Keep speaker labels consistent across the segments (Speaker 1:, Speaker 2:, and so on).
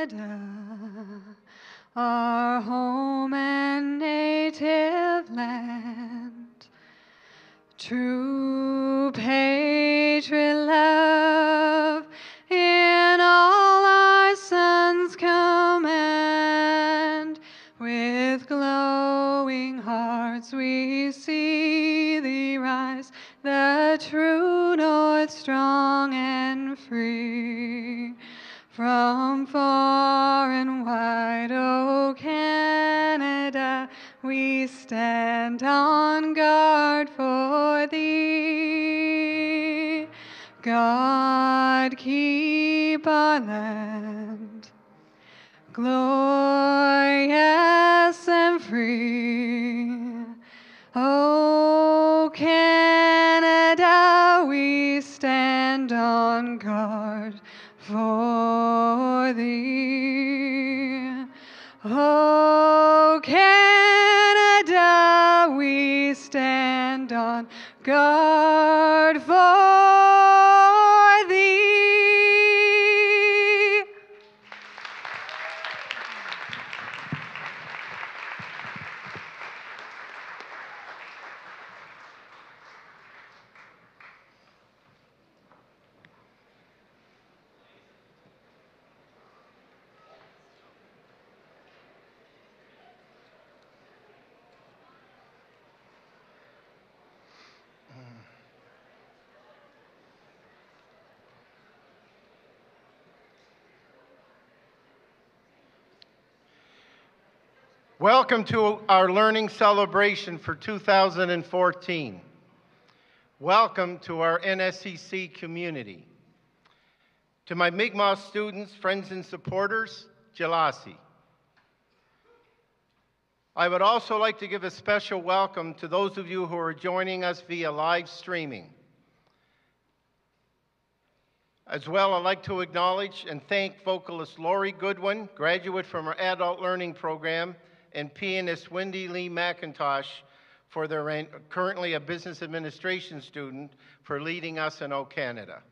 Speaker 1: Canada, our home and native land. True patriot love in all our sons command. With glowing hearts we see thee rise, the true north strong and free. From far and wide, O Canada, we stand on guard for thee. God keep our land glorious and free. O Canada, we stand on guard for thee. O Canada, we stand on guard for thee.
Speaker 2: Welcome to our learning celebration for 2014. Welcome to our NSCC community. To my Mi'kmaq students, friends, and supporters, Jalasi. I would also like to give a special welcome to those of you who are joining us via live streaming. As well, I'd like to acknowledge and thank vocalist Lori Goodwin, graduate from our adult learning program, and pianist Wendy Lee McIntosh, for their currently a business administration student, for leading us in O Canada.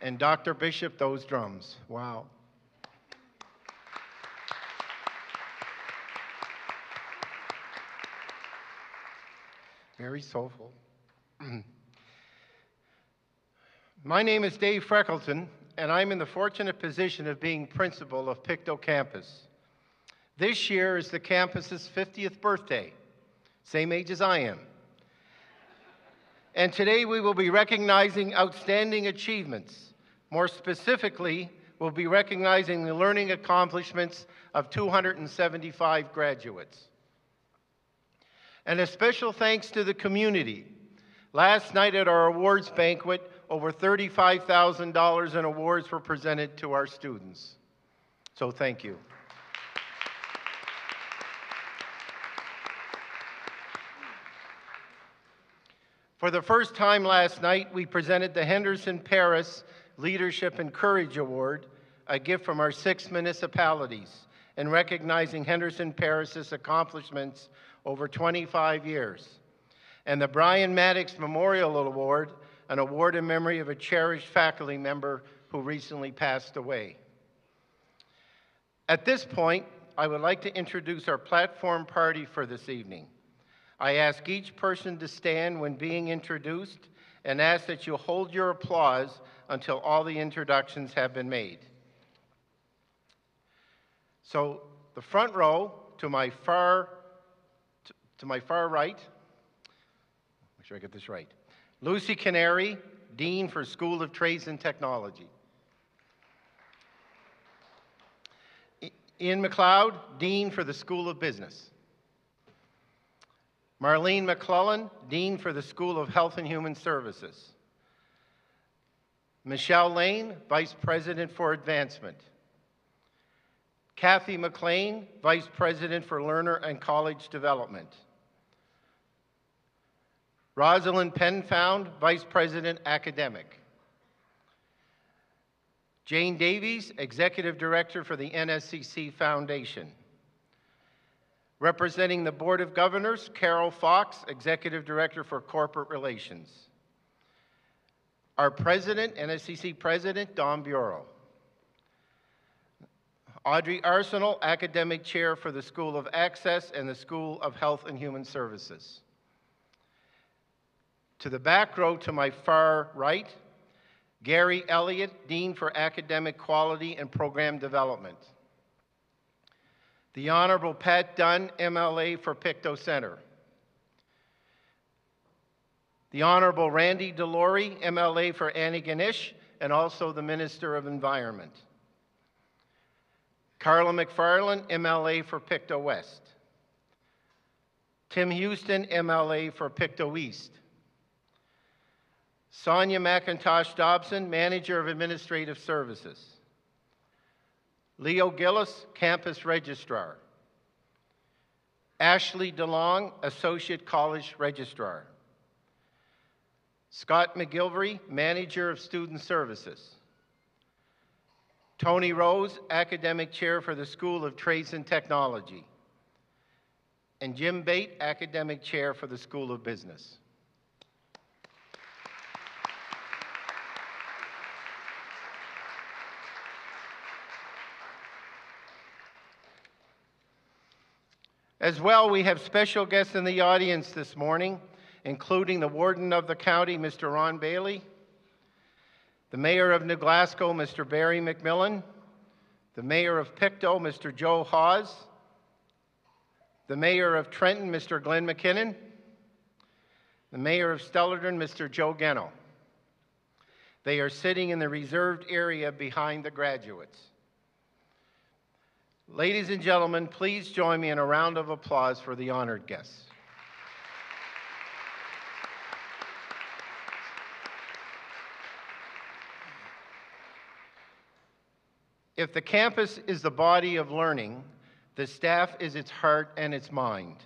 Speaker 2: And Dr. Bishop, those drums. Wow. Very soulful. My name is Dave Freckleton, and I'm in the fortunate position of being principal of Pictou campus. This year is the campus's 50th birthday, same age as I am. And today we will be recognizing outstanding achievements. More specifically, we'll be recognizing the learning accomplishments of 275 graduates. And a special thanks to the community. Last night at our awards banquet, over $35,000 in awards were presented to our students. So thank you. For the first time last night, we presented the Henderson Paris Leadership and Courage Award, a gift from our 6 municipalities, in recognizing Henderson Paris's accomplishments over 25 years. And the Brian Maddox Memorial Award, an award in memory of a cherished faculty member who recently passed away. At this point, I would like to introduce our platform party for this evening. I ask each person to stand when being introduced and ask that you hold your applause until all the introductions have been made. So the front row to my far right, make sure I get this right. Lucy Canary, Dean for School of Trades and Technology. Ian McLeod, Dean for the School of Business. Marlene McClellan, Dean for the School of Health and Human Services. Michelle Lane, Vice President for Advancement. Kathy McLean, Vice President for Learner and College Development. Rosalind Penfound, Vice President Academic. Jane Davies, Executive Director for the NSCC Foundation. Representing the Board of Governors, Carol Fox, Executive Director for Corporate Relations. Our President, NSCC President, Don Bureau. Audrey Arsenal, Academic Chair for the School of Access and the School of Health and Human Services. To the back row to my far right, Gary Elliott, Dean for Academic Quality and Program Development. The Honorable Pat Dunn, MLA for Pictou Center. The Honorable Randy Delory, MLA for Antigonish, and also the Minister of Environment. Carla McFarland, MLA for Pictou West. Tim Houston, MLA for Pictou East. Sonia McIntosh Dobson, Manager of Administrative Services. Leo Gillis, Campus Registrar. Ashley DeLong, Associate College Registrar. Scott McGilvery, Manager of Student Services. Tony Rose, Academic Chair for the School of Trades and Technology. And Jim Bate, Academic Chair for the School of Business. As well, we have special guests in the audience this morning, including the Warden of the County, Mr. Ron Bailey, the Mayor of New Glasgow, Mr. Barry McMillan, the Mayor of Pictou, Mr. Joe Hawes, the Mayor of Trenton, Mr. Glenn McKinnon, the Mayor of Stellarton, Mr. Joe Geno. They are sitting in the reserved area behind the graduates. Ladies and gentlemen, please join me in a round of applause for the honored guests. If the campus is the body of learning, the staff is its heart and its mind.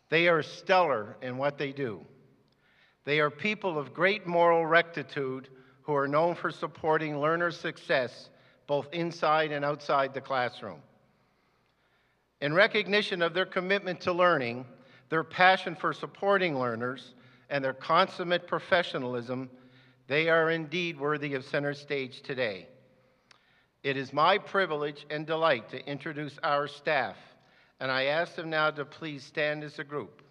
Speaker 2: They are stellar in what they do. They are people of great moral rectitude who are known for supporting learner success both inside and outside the classroom. In recognition of their commitment to learning, their passion for supporting learners, and their consummate professionalism, they are indeed worthy of center stage today. It is my privilege and delight to introduce our staff, and I ask them now to please stand as a group.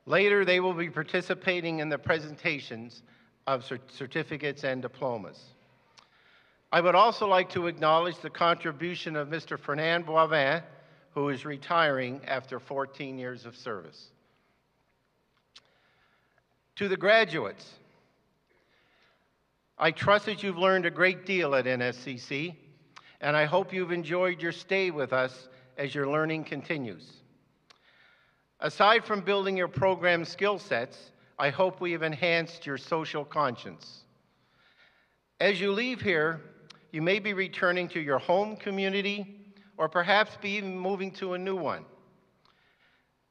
Speaker 2: Later, they will be participating in the presentations of certificates and diplomas. I would also like to acknowledge the contribution of Mr. Fernand Boivin, who is retiring after 14 years of service. To the graduates, I trust that you've learned a great deal at NSCC, and I hope you've enjoyed your stay with us as your learning continues. Aside from building your program skill sets, I hope we have enhanced your social conscience. As you leave here, you may be returning to your home community or perhaps be even moving to a new one.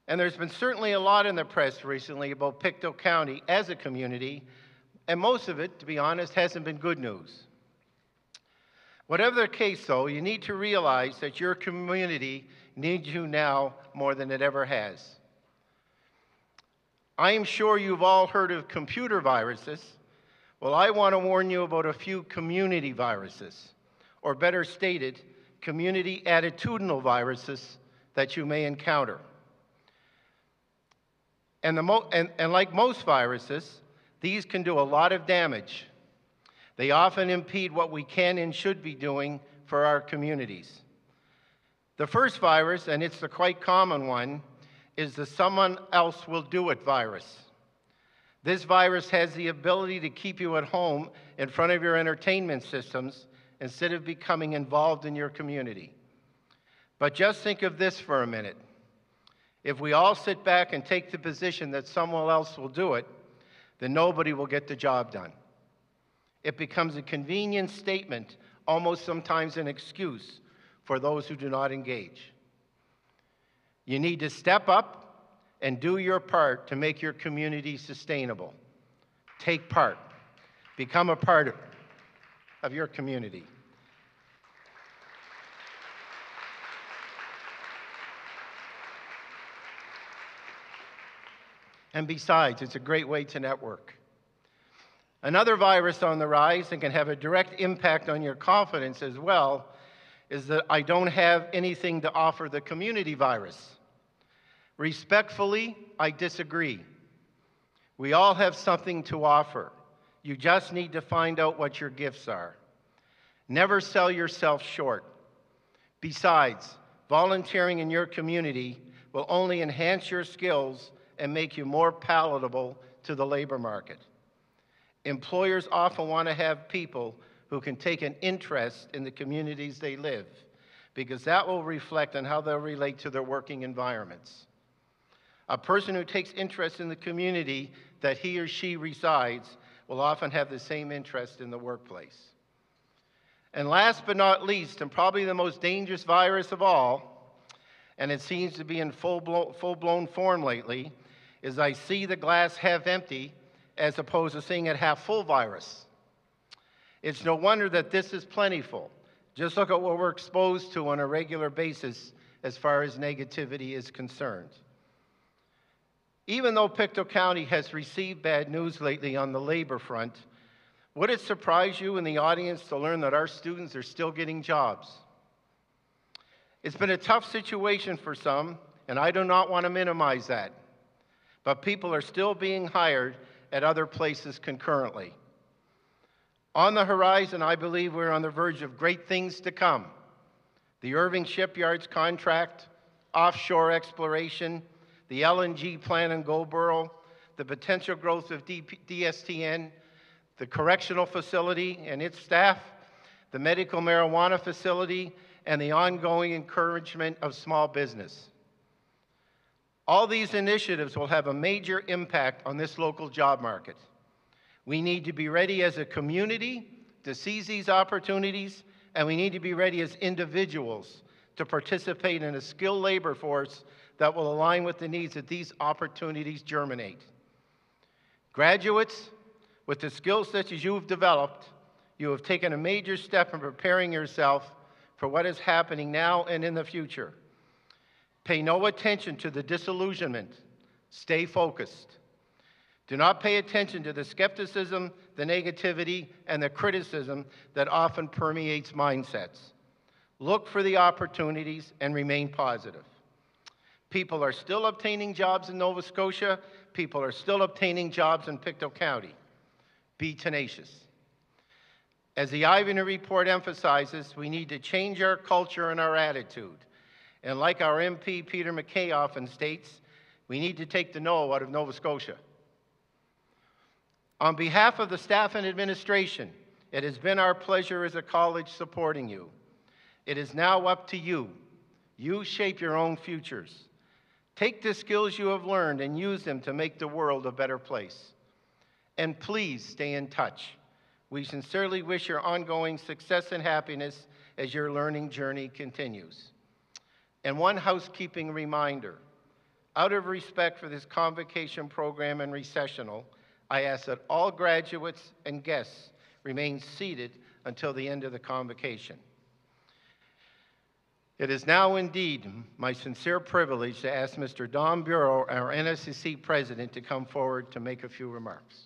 Speaker 2: And there's been certainly a lot in the press recently about Pictou County as a community, and most of it, to be honest, hasn't been good news. Whatever the case, though, you need to realize that your community needs you now more than it ever has. I am sure you've all heard of computer viruses. Well, I want to warn you about a few community viruses, or better stated, community attitudinal viruses that you may encounter. And like most viruses, these can do a lot of damage. They often impede what we can and should be doing for our communities. The first virus, and it's the quite common one, is the someone else will do it virus. This virus has the ability to keep you at home in front of your entertainment systems instead of becoming involved in your community. But just think of this for a minute. If we all sit back and take the position that someone else will do it, then nobody will get the job done. It becomes a convenient statement, almost sometimes an excuse for those who do not engage. You need to step up and do your part to make your community sustainable. Take part. Become a part of your community. And besides, it's a great way to network. Another virus on the rise and can have a direct impact on your confidence as well is that I don't have anything to offer the community virus. Respectfully, I disagree. We all have something to offer. You just need to find out what your gifts are. Never sell yourself short. Besides, volunteering in your community will only enhance your skills and make you more palatable to the labor market. Employers often want to have people who can take an interest in the communities they live, because that will reflect on how they'll relate to their working environments. A person who takes interest in the community that he or she resides will often have the same interest in the workplace. And last but not least, and probably the most dangerous virus of all, and it seems to be in full-blown form lately, is I see the glass half empty as opposed to seeing it half full virus. It's no wonder that this is plentiful. Just look at what we're exposed to on a regular basis as far as negativity is concerned. Even though Pictou County has received bad news lately on the labor front, would it surprise you in the audience to learn that our students are still getting jobs? It's been a tough situation for some, and I do not want to minimize that. But people are still being hired at other places concurrently. On the horizon, I believe we're on the verge of great things to come. The Irving Shipyards contract, offshore exploration, the LNG plant in Goulboro, the potential growth of DSTN, the correctional facility and its staff, the medical marijuana facility, and the ongoing encouragement of small business. All these initiatives will have a major impact on this local job market. We need to be ready as a community to seize these opportunities, and we need to be ready as individuals to participate in a skilled labor force that will align with the needs that these opportunities germinate. Graduates, with the skill sets you have developed, you have taken a major step in preparing yourself for what is happening now and in the future. Pay no attention to the disillusionment. Stay focused. Do not pay attention to the skepticism, the negativity, and the criticism that often permeates mindsets. Look for the opportunities and remain positive. People are still obtaining jobs in Nova Scotia. People are still obtaining jobs in Pictou County. Be tenacious. As the Ivany Report emphasizes, we need to change our culture and our attitude. And like our MP, Peter MacKay, often states, we need to take the no out of Nova Scotia. On behalf of the staff and administration, it has been our pleasure as a college supporting you. It is now up to you. You shape your own futures. Take the skills you have learned and use them to make the world a better place. And please stay in touch. We sincerely wish your ongoing success and happiness as your learning journey continues. And one housekeeping reminder, out of respect for this convocation program and recessional, I ask that all graduates and guests remain seated until the end of the convocation. It is now indeed my sincere privilege to ask Mr. Don Bureau, our NSCC president, to come forward to make a few remarks.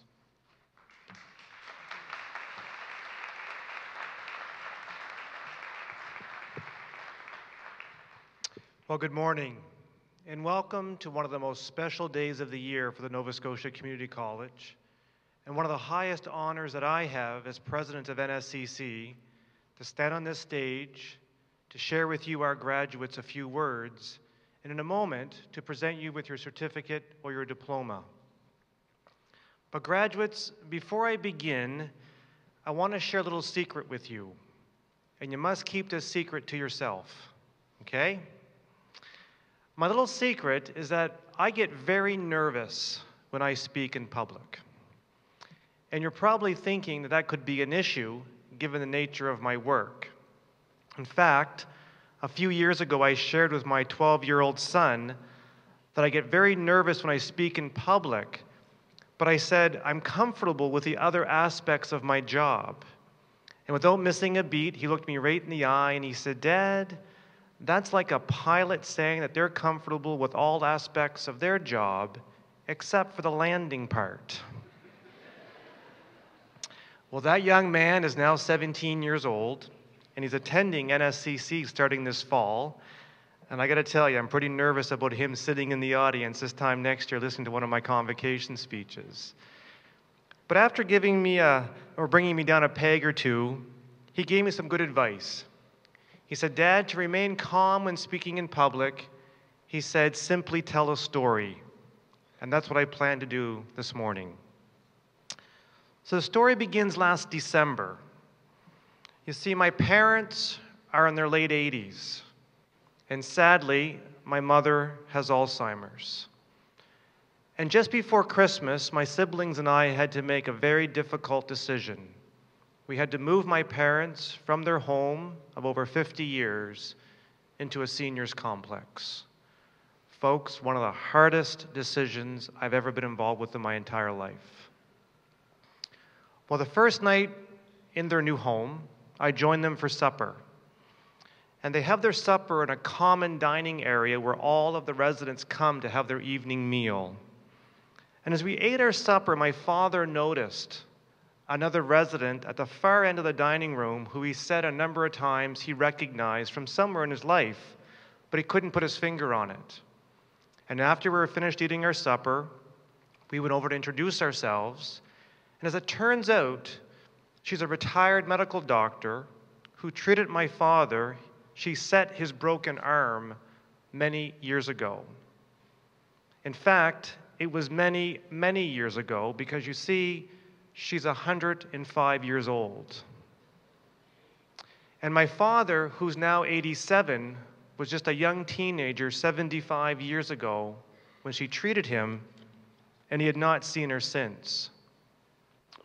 Speaker 3: Well, good morning, and welcome to one of the most special days of the year for the Nova Scotia Community College, and one of the highest honors that I have as president of NSCC, to stand on this stage, to share with you, our graduates, a few words, and in a moment, to present you with your certificate or your diploma. But graduates, before I begin, I want to share a little secret with you, and you must keep this secret to yourself, okay? My little secret is that I get very nervous when I speak in public. And you're probably thinking that that could be an issue given the nature of my work. In fact, A few years ago, I shared with my 12-year-old son that I get very nervous when I speak in public, but I said, I'm comfortable with the other aspects of my job. And without missing a beat, he looked me right in the eye and he said, Dad, that's like a pilot saying that they're comfortable with all aspects of their job except for the landing part. Well, that young man is now 17 years old, and he's attending NSCC starting this fall. And I got to tell you, I'm pretty nervous about him sitting in the audience this time next year listening to one of my convocation speeches. But after bringing me down a peg or two, he gave me some good advice. He said, Dad, to remain calm when speaking in public, he said, simply tell a story. And that's what I plan to do this morning. So the story begins last December. You see, my parents are in their late 80s. And sadly, my mother has Alzheimer's. And just before Christmas, my siblings and I had to make a very difficult decision. We had to move my parents from their home of over 50 years into a seniors complex. Folks, one of the hardest decisions I've ever been involved with in my entire life. Well, the first night in their new home, I joined them for supper. And they have their supper in a common dining area where all of the residents come to have their evening meal. And as we ate our supper, my father noticed another resident at the far end of the dining room who he said a number of times he recognized from somewhere in his life, but he couldn't put his finger on it. And after we were finished eating our supper, we went over to introduce ourselves. And as it turns out, she's a retired medical doctor who treated my father. She set his broken arm many years ago. In fact, it was many, many years ago because you see, she's 105 years old. And my father, who's now 87, was just a young teenager 75 years ago when she treated him, and he had not seen her since.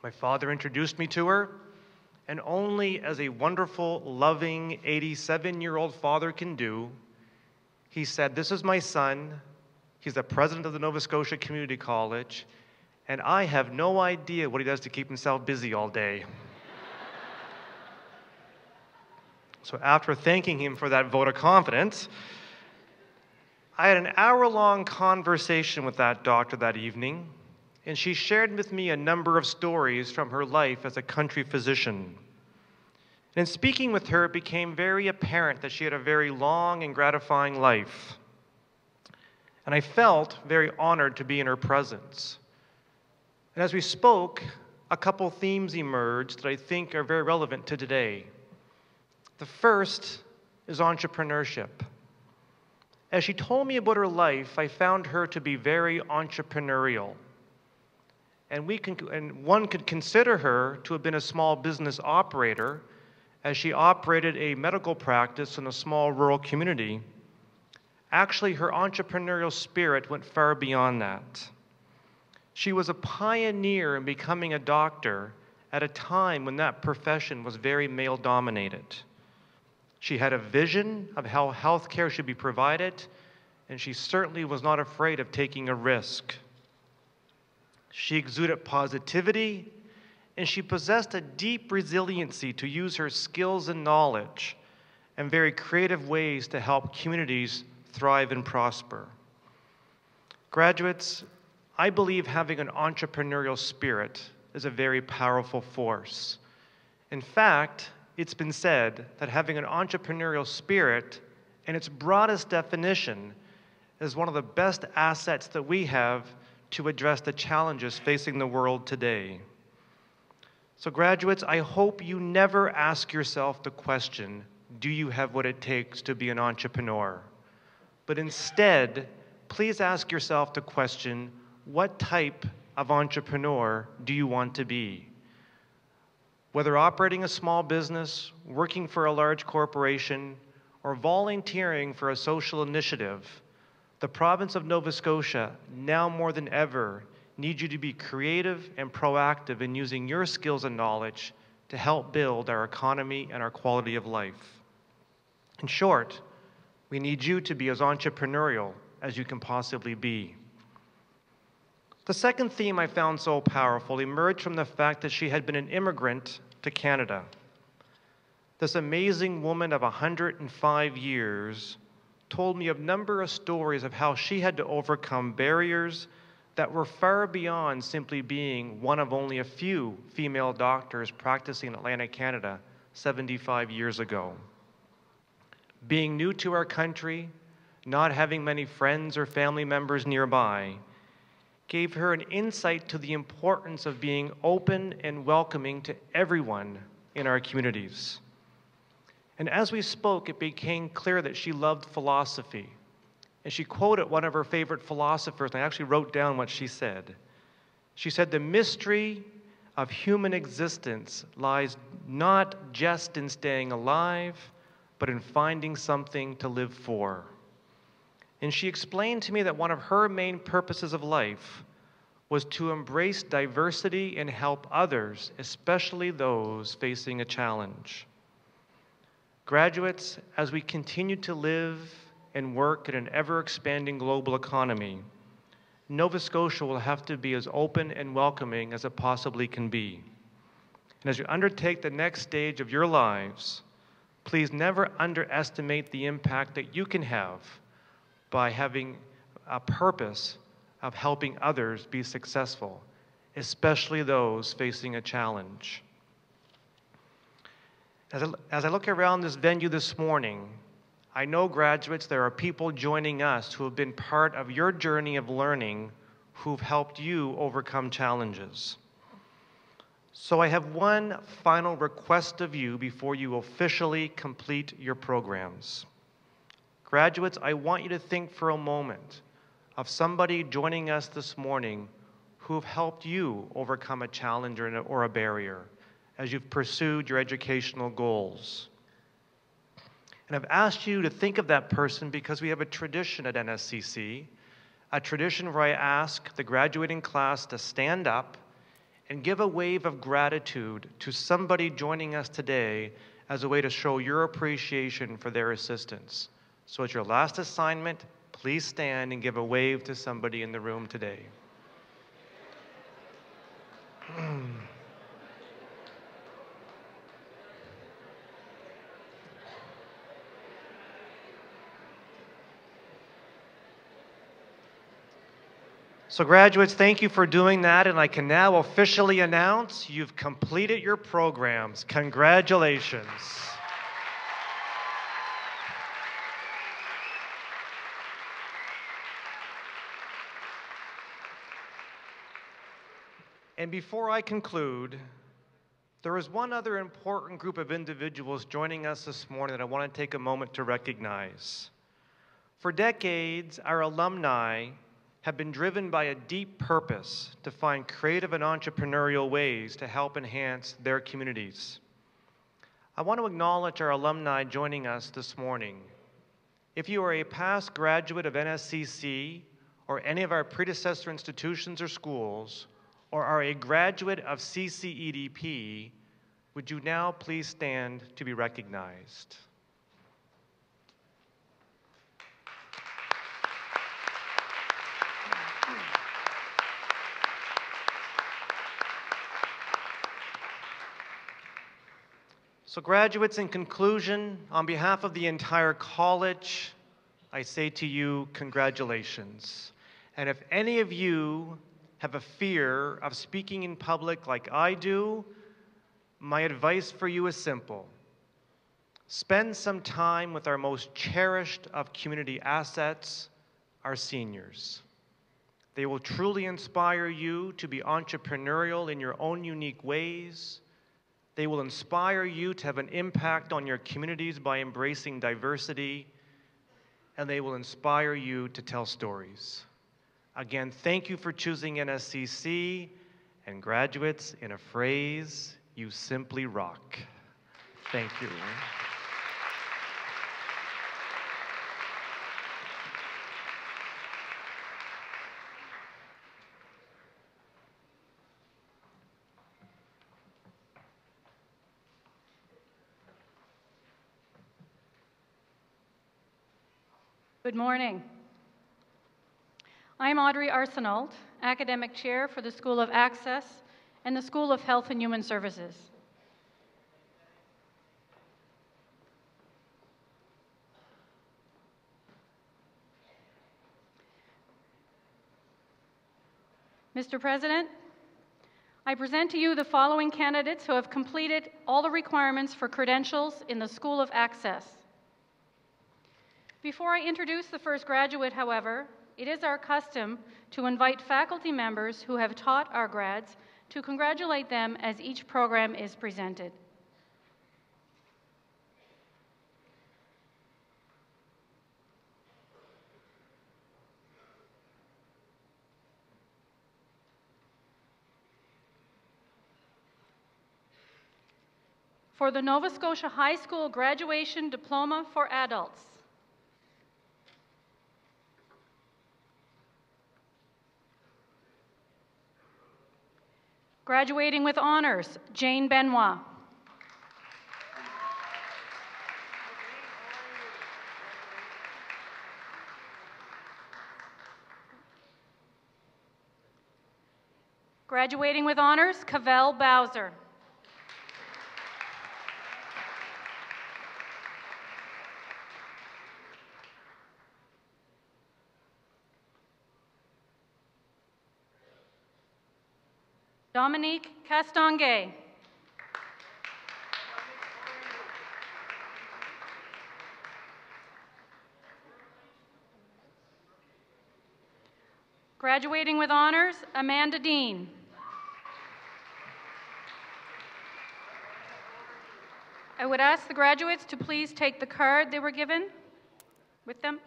Speaker 3: My father introduced me to her, and only as a wonderful, loving 87-year-old father can do, he said, this is my son. He's the president of the Nova Scotia Community College, and I have no idea what he does to keep himself busy all day. So after thanking him for that vote of confidence, I had an hour-long conversation with that doctor that evening, and she shared with me a number of stories from her life as a country physician. And in speaking with her, it became very apparent that she had a very long and gratifying life. And I felt very honored to be in her presence. And as we spoke, a couple themes emerged that I think are very relevant to today. The first is entrepreneurship. As she told me about her life, I found her to be very entrepreneurial. And one could consider her to have been a small business operator as she operated a medical practice in a small rural community. Actually, her entrepreneurial spirit went far beyond that. She was a pioneer in becoming a doctor at a time when that profession was very male-dominated. She had a vision of how healthcare should be provided, and she certainly was not afraid of taking a risk. She exuded positivity, and she possessed a deep resiliency to use her skills and knowledge and very creative ways to help communities thrive and prosper. Graduates, I believe having an entrepreneurial spirit is a very powerful force. In fact, it's been said that having an entrepreneurial spirit, in its broadest definition, is one of the best assets that we have to address the challenges facing the world today. So graduates, I hope you never ask yourself the question, do you have what it takes to be an entrepreneur? But instead, please ask yourself the question, what type of entrepreneur do you want to be? Whether operating a small business, working for a large corporation, or volunteering for a social initiative, the province of Nova Scotia, now more than ever, needs you to be creative and proactive in using your skills and knowledge to help build our economy and our quality of life. In short, we need you to be as entrepreneurial as you can possibly be. The second theme I found so powerful emerged from the fact that she had been an immigrant to Canada. This amazing woman of 105 years told me a number of stories of how she had to overcome barriers that were far beyond simply being one of only a few female doctors practicing in Atlantic Canada 75 years ago. Being new to our country, not having many friends or family members nearby, gave her an insight to the importance of being open and welcoming to everyone in our communities. And as we spoke, it became clear that she loved philosophy. And she quoted one of her favorite philosophers, and I actually wrote down what she said. She said, "The mystery of human existence lies not just in staying alive, but in finding something to live for." And she explained to me that one of her main purposes of life was to embrace diversity and help others, especially those facing a challenge. Graduates, as we continue to live and work in an ever-expanding global economy, Nova Scotia will have to be as open and welcoming as it possibly can be. And as you undertake the next stage of your lives, please never underestimate the impact that you can have by having a purpose of helping others be successful, especially those facing a challenge. As I look around this venue this morning, I know, graduates, there are people joining us who have been part of your journey of learning, who've helped you overcome challenges. So I have one final request of you before you officially complete your programs. Graduates, I want you to think for a moment of somebody joining us this morning who have helped you overcome a challenge or a barrier as you've pursued your educational goals. And I've asked you to think of that person because we have a tradition at NSCC, a tradition where I ask the graduating class to stand up and give a wave of gratitude to somebody joining us today as a way to show your appreciation for their assistance. So as your last assignment, please stand and give a wave to somebody in the room today. So graduates, thank you for doing that, and I can now officially announce you've completed your programs. Congratulations. And before I conclude, there is one other important group of individuals joining us this morning that I want to take a moment to recognize. For decades, our alumni have been driven by a deep purpose to find creative and entrepreneurial ways to help enhance their communities. I want to acknowledge our alumni joining us this morning. If you are a past graduate of NSCC or any of our predecessor institutions or schools, or are a graduate of CCEDP, would you now please stand to be recognized? So graduates, in conclusion, on behalf of the entire college, I say to you, congratulations. And if any of you have a fear of speaking in public like I do, my advice for you is simple. Spend some time with our most cherished of community assets, our seniors. They will truly inspire you to be entrepreneurial in your own unique ways. They will inspire you to have an impact on your communities by embracing diversity, and they will inspire you to tell stories. Again, thank you for choosing NSCC, and graduates, in a phrase, you simply rock. Thank you.
Speaker 4: Good morning. I'm Audrey Arsenault, Academic Chair for the School of Access and the School of Health and Human Services. Mr. President, I present to you the following candidates who have completed all the requirements for credentials in the School of Access. Before I introduce the first graduate, however, it is our custom to invite faculty members who have taught our grads to congratulate them as each program is presented. For the Nova Scotia High School Graduation Diploma for Adults, graduating with honors, Jane Benoit. Graduating with honors, Cavell Bowser. Dominique Castonguay. Graduating with honors, Amanda Dean. I would ask the graduates to please take the card they were given with them.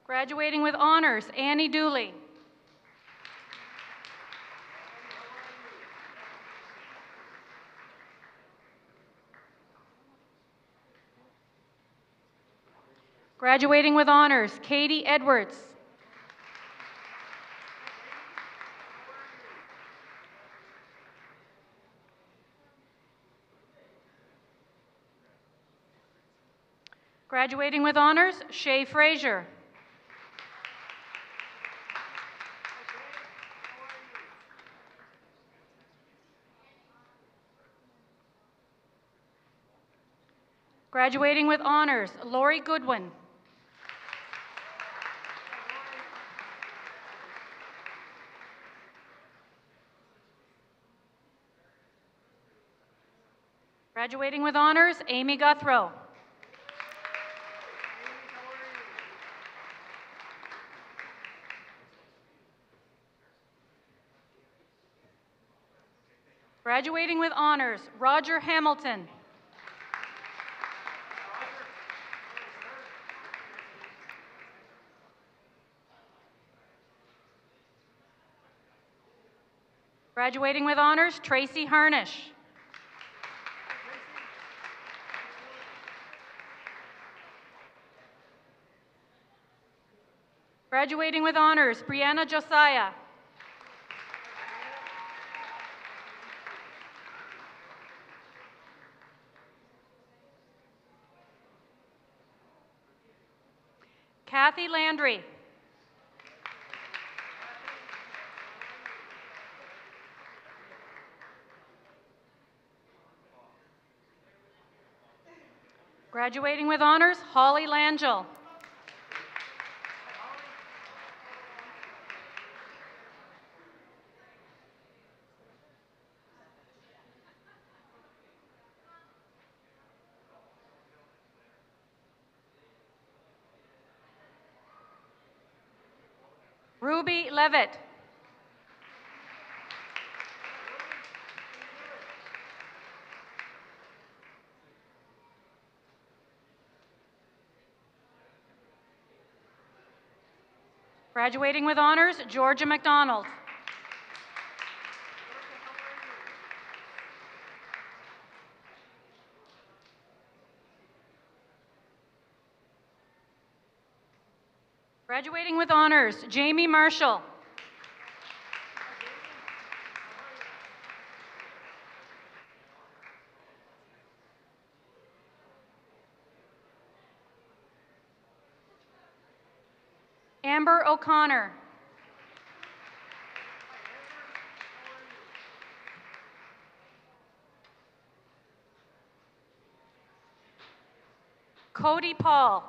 Speaker 4: Graduating with honors, Annie Dooley. Graduating with honors, Katie Edwards. Graduating with honors, Shay Fraser. Graduating with honors, Lori Goodwin. Graduating with honors, Amy Guthrow. Graduating with honors, Roger Hamilton. Graduating with honors, Tracy Harnish. Graduating with honors, Brianna Josiah. Kathy Landry. Graduating with honors, Holly Langell. Ruby Levitt. Graduating with honors, Georgia McDonald. Graduating with honors, Jamie Marshall. Amber O'Connor. Cody Paul.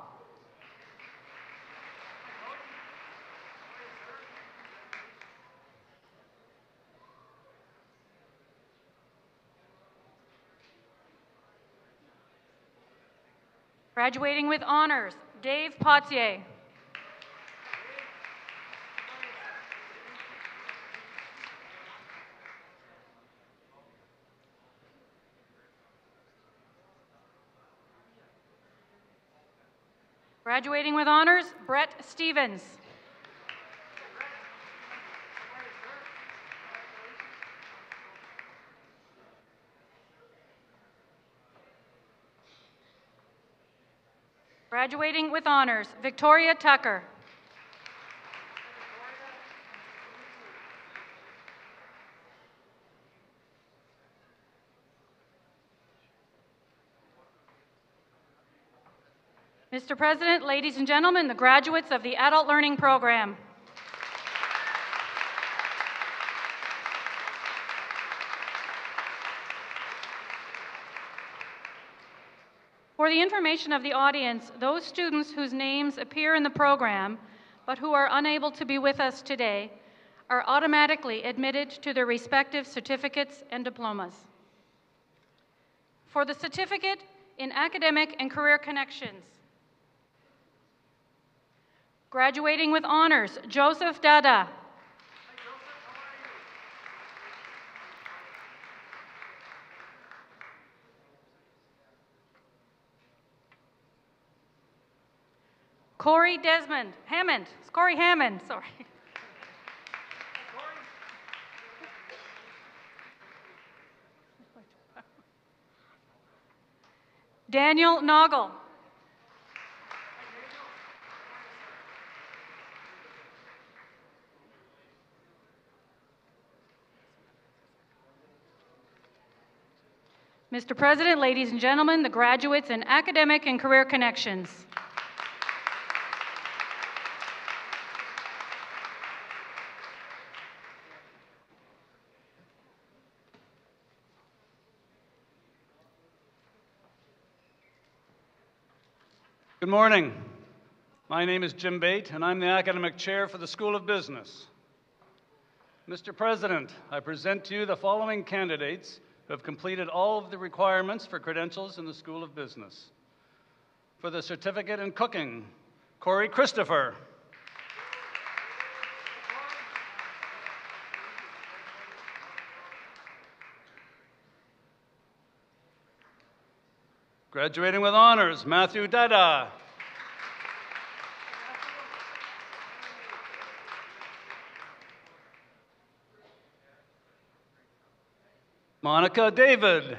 Speaker 4: Graduating with honors, Dave Potier. Graduating with honors, Brett Stevens. Graduating with honors, Victoria Tucker. Mr. President, ladies and gentlemen, the graduates of the Adult Learning Program. For the information of the audience, those students whose names appear in the program but who are unable to be with us today are automatically admitted to their respective certificates and diplomas. For the certificate in Academic and Career Connections, graduating with honors, Joseph Dada. Corey Hammond, sorry. Daniel Noggle. Mr. President, ladies and gentlemen, the graduates in Academic and Career Connections.
Speaker 5: Good morning. My name is Jim Bate, and I'm the Academic Chair for the School of Business. Mr. President, I present to you the following candidates who have completed all of the requirements for credentials in the School of Business. For the Certificate in Cooking, Corey Christopher. Graduating with honors, Matthew Dada. Monica David.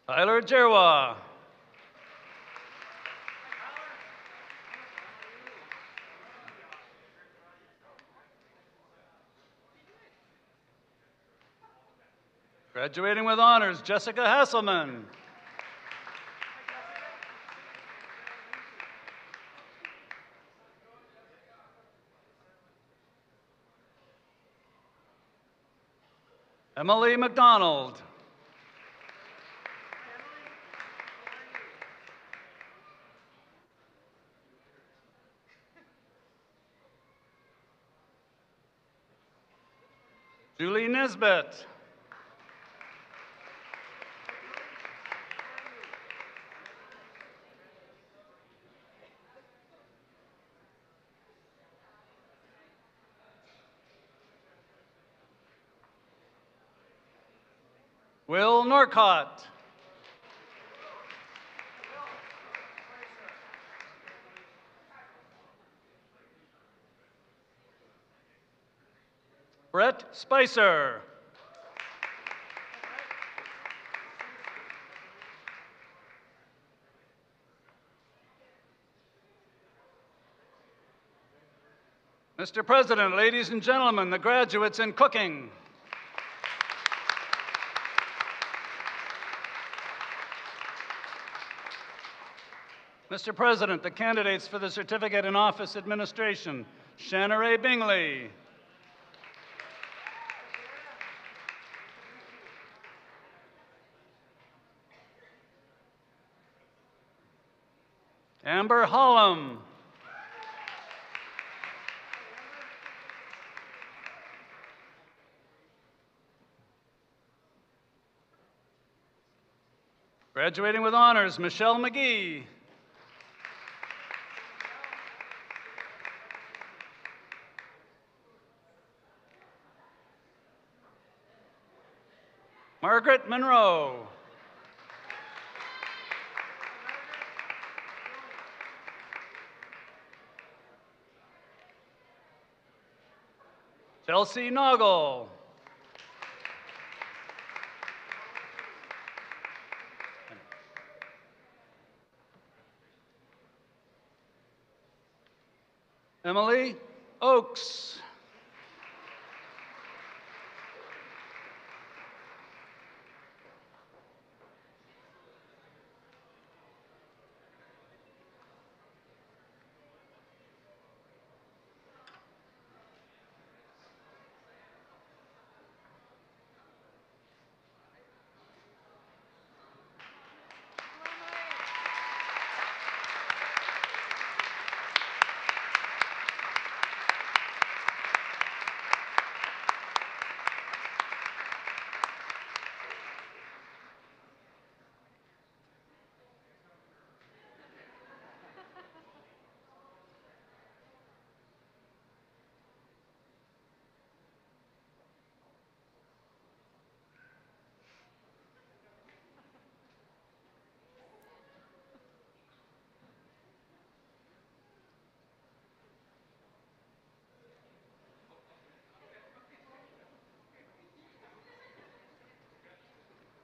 Speaker 5: Tyler Jerwa. Graduating with honors, Jessica Hasselman. Emily McDonald. Julie Nesbitt. Will Norcott. Brett Spicer. Mr. President, ladies and gentlemen, the graduates in cooking. Mr. President, the candidates for the Certificate in Office Administration, Shanna Ray Bingley. Amber Hollum. Graduating with honors, Michelle McGee. Margaret Monroe. Chelsea Noggle. Emily Oakes.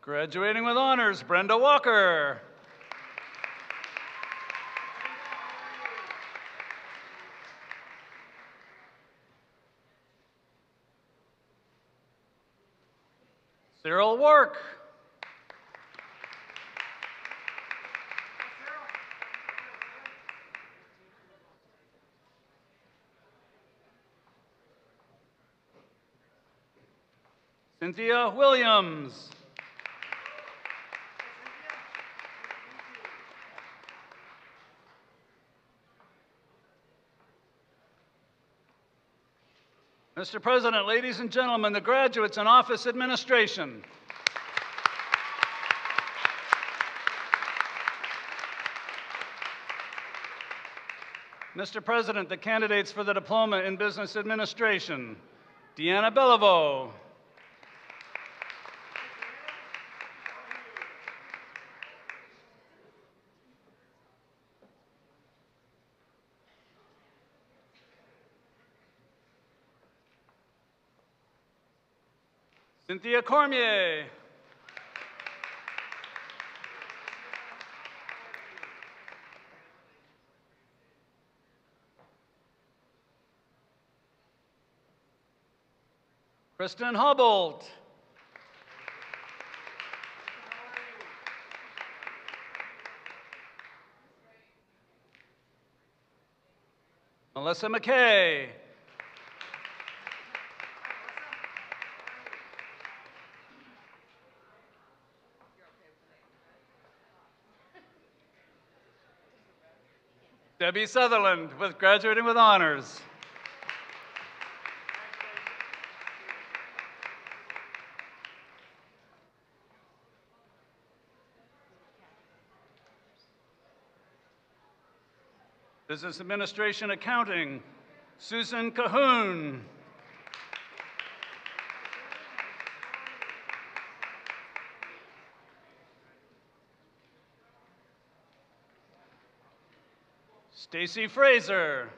Speaker 5: Graduating with honors, Brenda Walker. Cyril Wark. Cynthia Williams. Mr. President, ladies and gentlemen, the graduates in office administration. Mr. President, the candidates for the Diploma in Business Administration, Deanna Beliveau. Cynthia Cormier. Kristen Hubbold. Melissa McKay. Debbie Sutherland, with graduating with honors. Business Administration Accounting, Susan Cahoon. Stacy Fraser.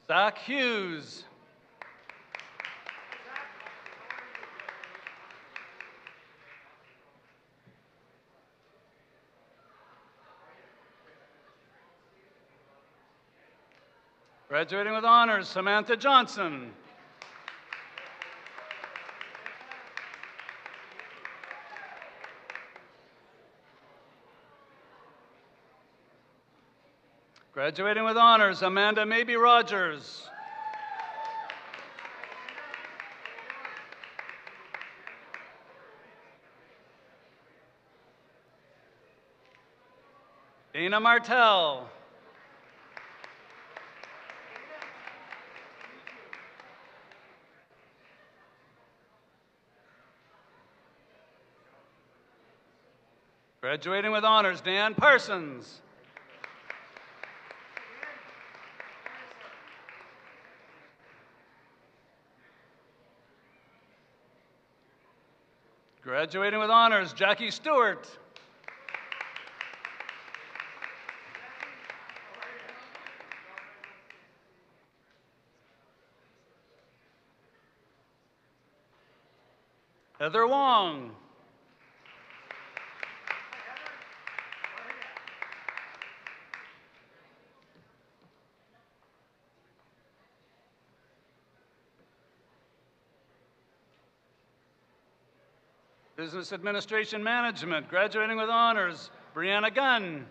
Speaker 5: Zach Hughes. Graduating with honors, Samantha Johnson. Graduating with honors, Amanda Maybe Rogers. Dana Martell. Graduating with honors, Dan Parsons. Graduating with honors, Jackie Stewart. Heather Wong. Business Administration Management, graduating with honors, Brianna Gunn.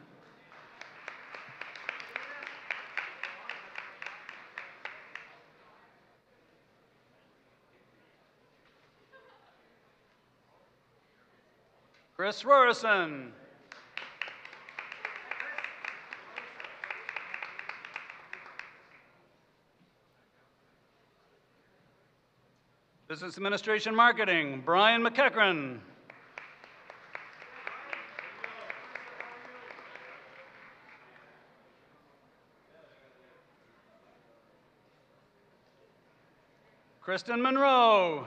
Speaker 5: Chris Rorison. Business Administration Marketing, Brian McEachran. Kristen Monroe.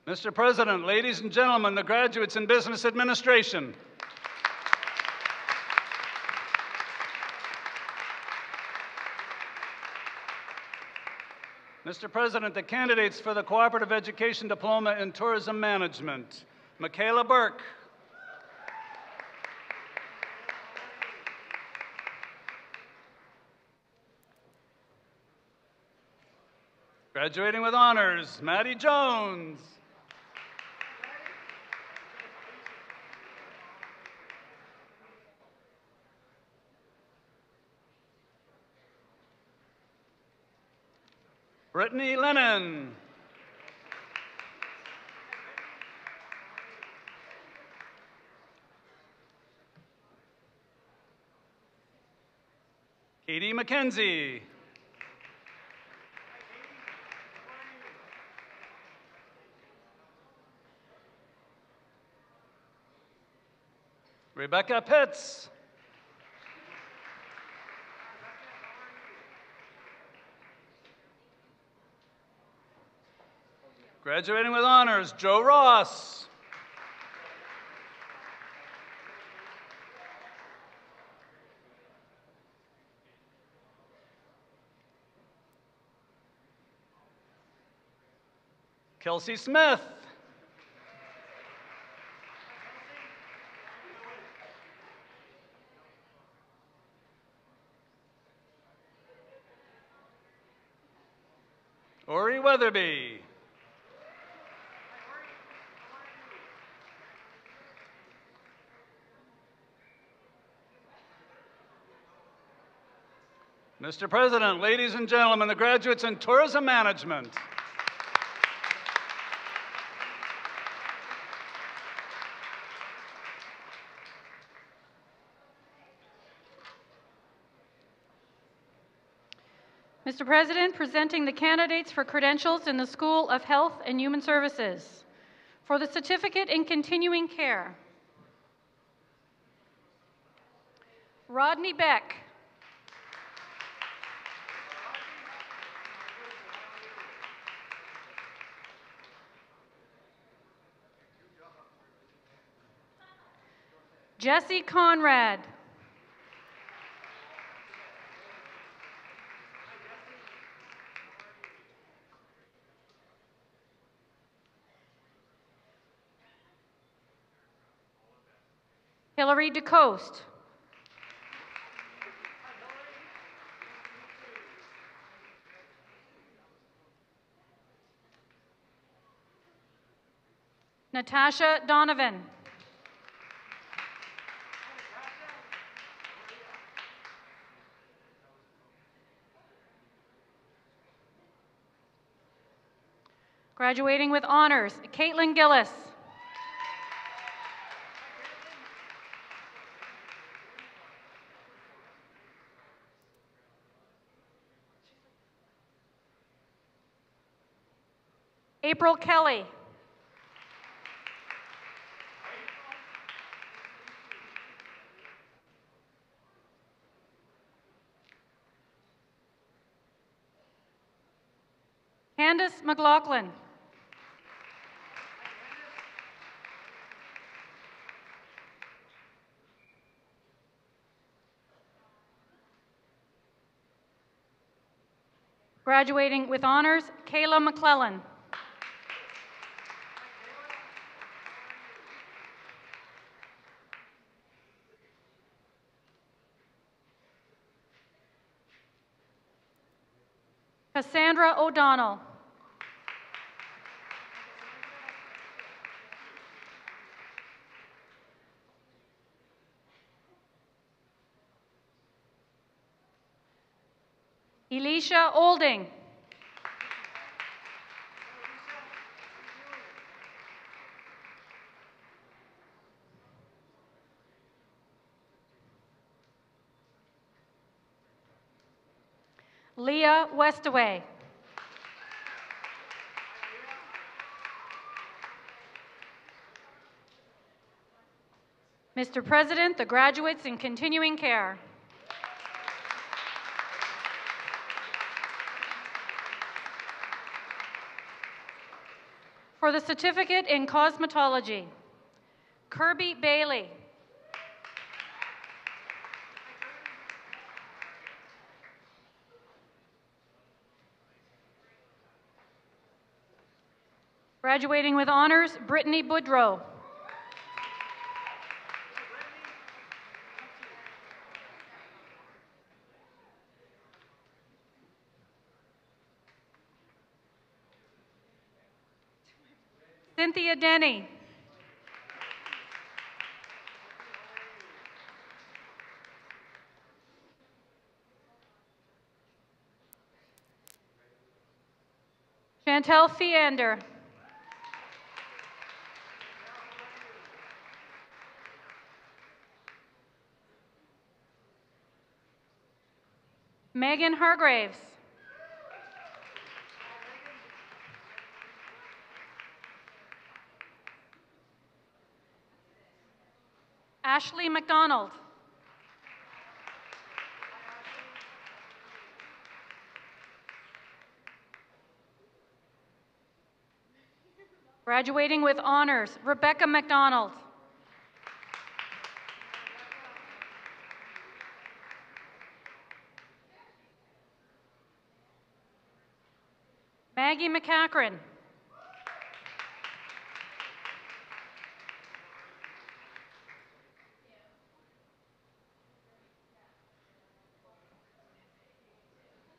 Speaker 5: Mr. President, ladies and gentlemen, the graduates in Business Administration. Mr. President, the candidates for the Cooperative Education Diploma in Tourism Management, Michaela Burke. Graduating with honors, Maddie Jones. Brittany Lennon. Katie McKenzie. Rebecca Pitts. Graduating with honors, Joe Ross. Kelsey Smith. Ori Weatherby. Mr. President, ladies and gentlemen, the graduates in Tourism Management.
Speaker 4: Mr. President, presenting the candidates for credentials in the School of Health and Human Services. For the Certificate in Continuing Care, Rodney Beck. Jesse Conrad. Hilary DeCoste. Natasha Donovan. Graduating with honors, Caitlin Gillis. April Kelly. Candace McLaughlin. Graduating with honors, Kayla McClellan. Cassandra O'Donnell. Elisha Olding. Leah Westaway. Mr. President, the graduates in continuing care. For the certificate in cosmetology, Kirby Bailey. Graduating with honors, Brittany Boudreau. Cynthia Denny. Chantel Fiander. Megan Hargraves. Ashley McDonald. Graduating with honors, Rebecca McDonald. Maggie McCachran.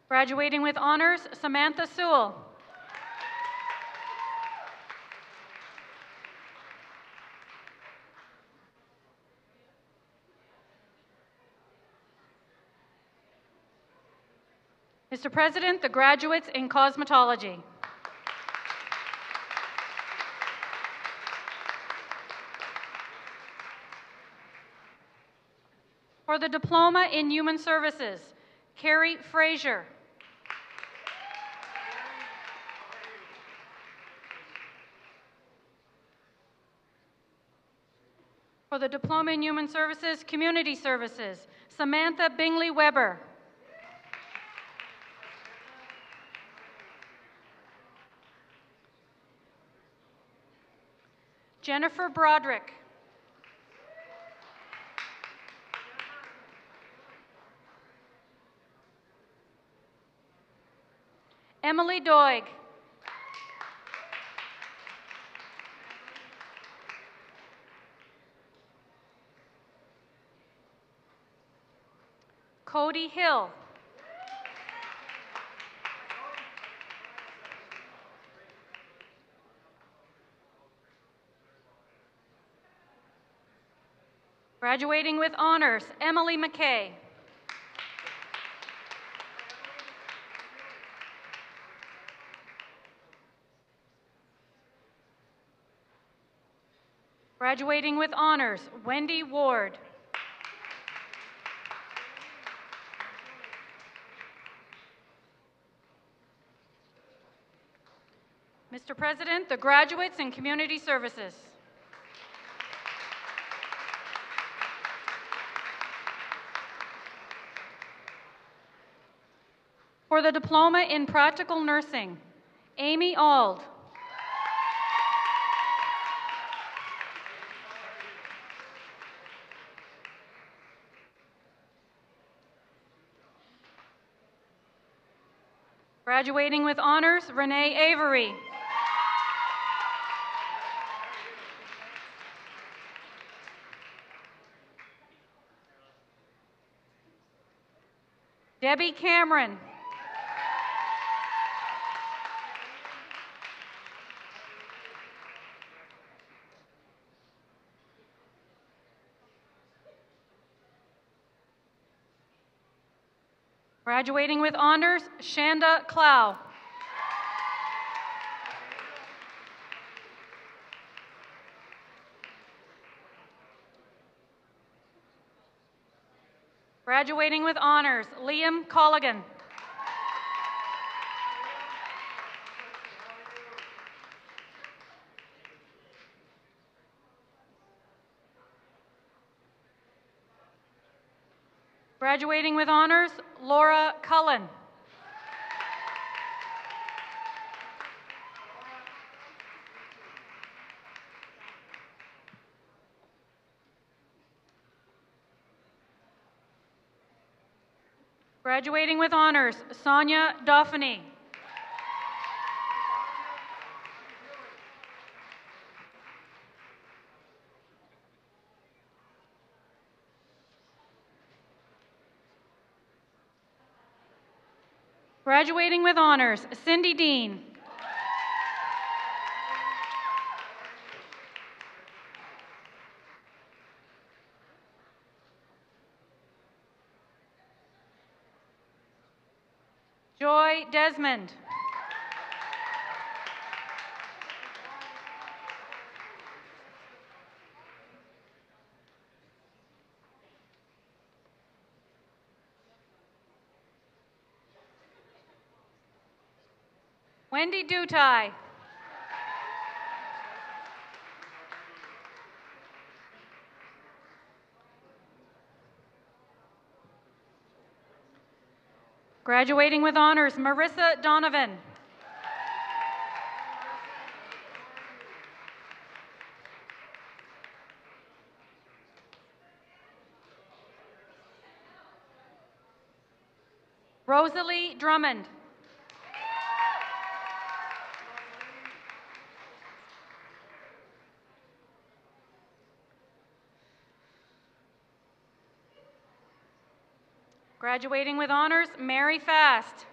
Speaker 4: Graduating with honors, Samantha Sewell. Mr. President, the graduates in cosmetology. For the diploma in human services, Carrie Frazier. For the diploma in human services, community services, Samantha Bingley Weber. Jennifer Broderick. Emily Doig. Cody Hill. Graduating with honors, Emily McKay. Graduating with honors, Wendy Ward. Mr. President, the graduates in community services. For the diploma in practical nursing, Amy Auld. Graduating with honors, Renee Avery. Debbie Cameron. Graduating with honors, Shanda Clow. Graduating with honors, Liam Colligan. Graduating with honors, Laura Cullen. Graduating with honors, Sonia Dauphiny. Graduating with honors, Cindy Dean. Joy Desmond. Wendy Dutai. Graduating with honors, Marissa Donovan. Rosalie Drummond. Graduating with honors, Mary Fast.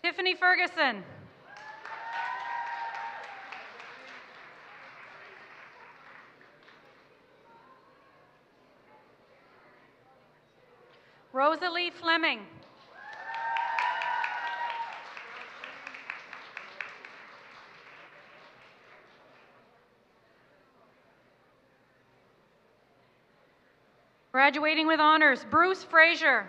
Speaker 4: Tiffany Ferguson. Rosalie Fleming. Graduating with honors, Bruce Fraser.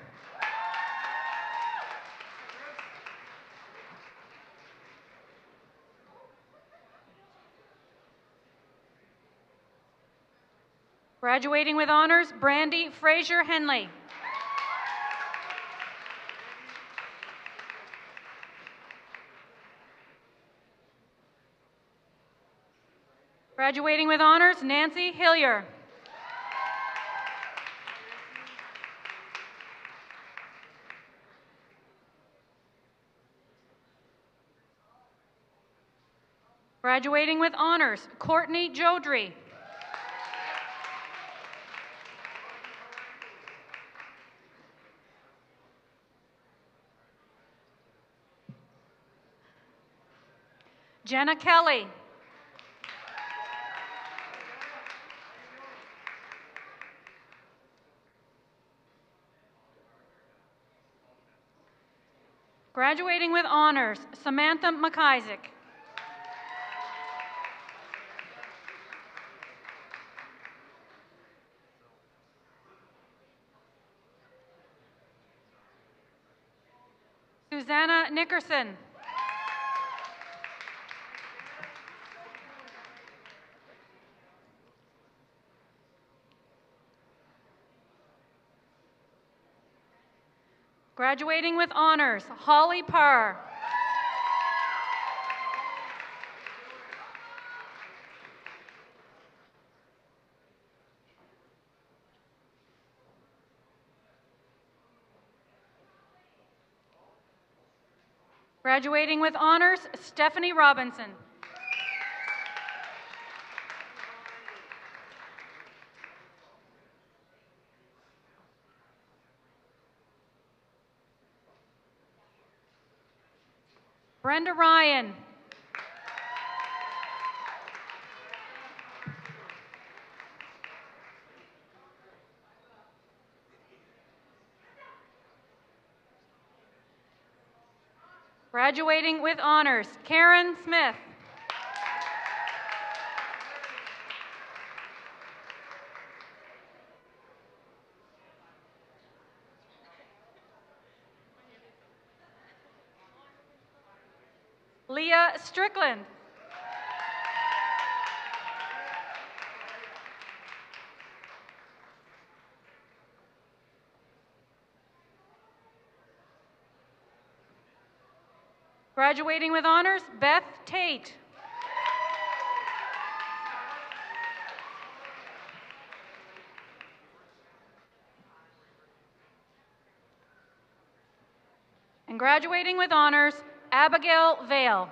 Speaker 4: Graduating with honors, Brandy Fraser Henley. Graduating with honors, Nancy Hillier. Graduating with honors, Courtney Jodry. Jenna Kelly. Graduating with honors, Samantha McIsaac. Susanna Nickerson. Graduating with honors, Holly Parr. Graduating with honors, Stephanie Robinson. Brenda Ryan. Graduating with honors, Karen Smith. Leah Strickland. Graduating with honors, Beth Tate. And graduating with honors, Abigail Vale.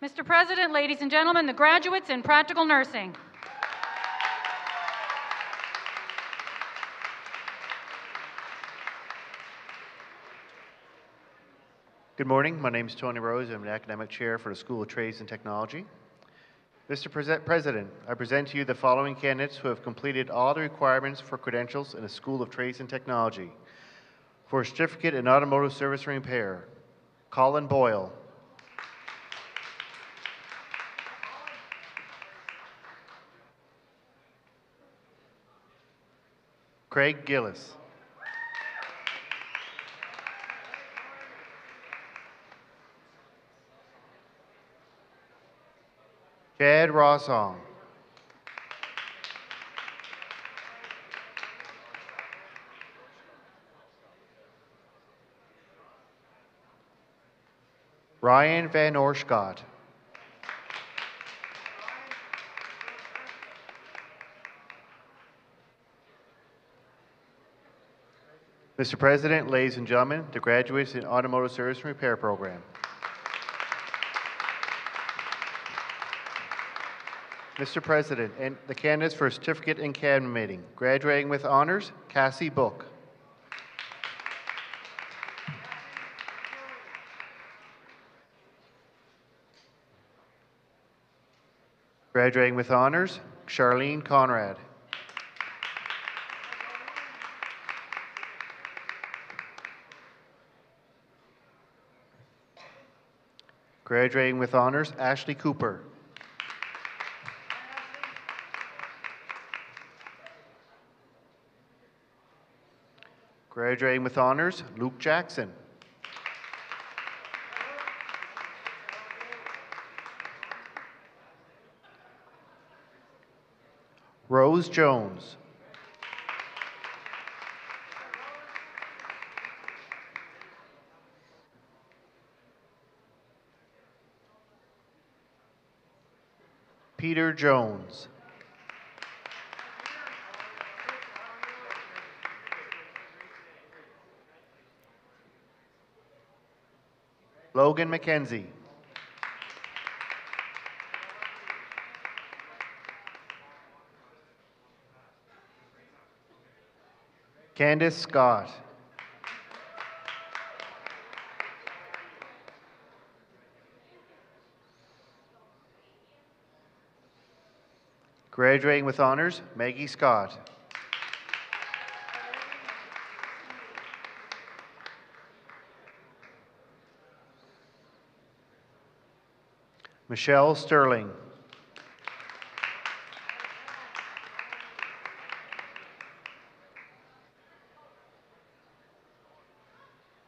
Speaker 4: Mr. President, ladies and gentlemen, the graduates in practical nursing.
Speaker 6: Good morning. My name is Tony Rose. I'm an academic chair for the School of Trades and Technology. Mr. President, I present to you the following candidates who have completed all the requirements for credentials in the School of Trades and Technology. For a certificate in automotive service and repair, Colin Boyle. Craig Gillis. Chad Rossong. Ryan Van Oorschot. Mr. President, ladies and gentlemen, the graduates in Automotive Service and Repair Program. Mr. President, and the candidates for a certificate in cabinet meeting. Graduating with honors, Cassie Book. Graduating with honors, Charlene Conrad. Graduating with honors, Ashley Cooper. Graduating with honors, Luke Jackson. Rose Jones. Peter Jones. Logan McKenzie. Candice Scott. Graduating with honors, Maggie Scott. Michelle Sterling.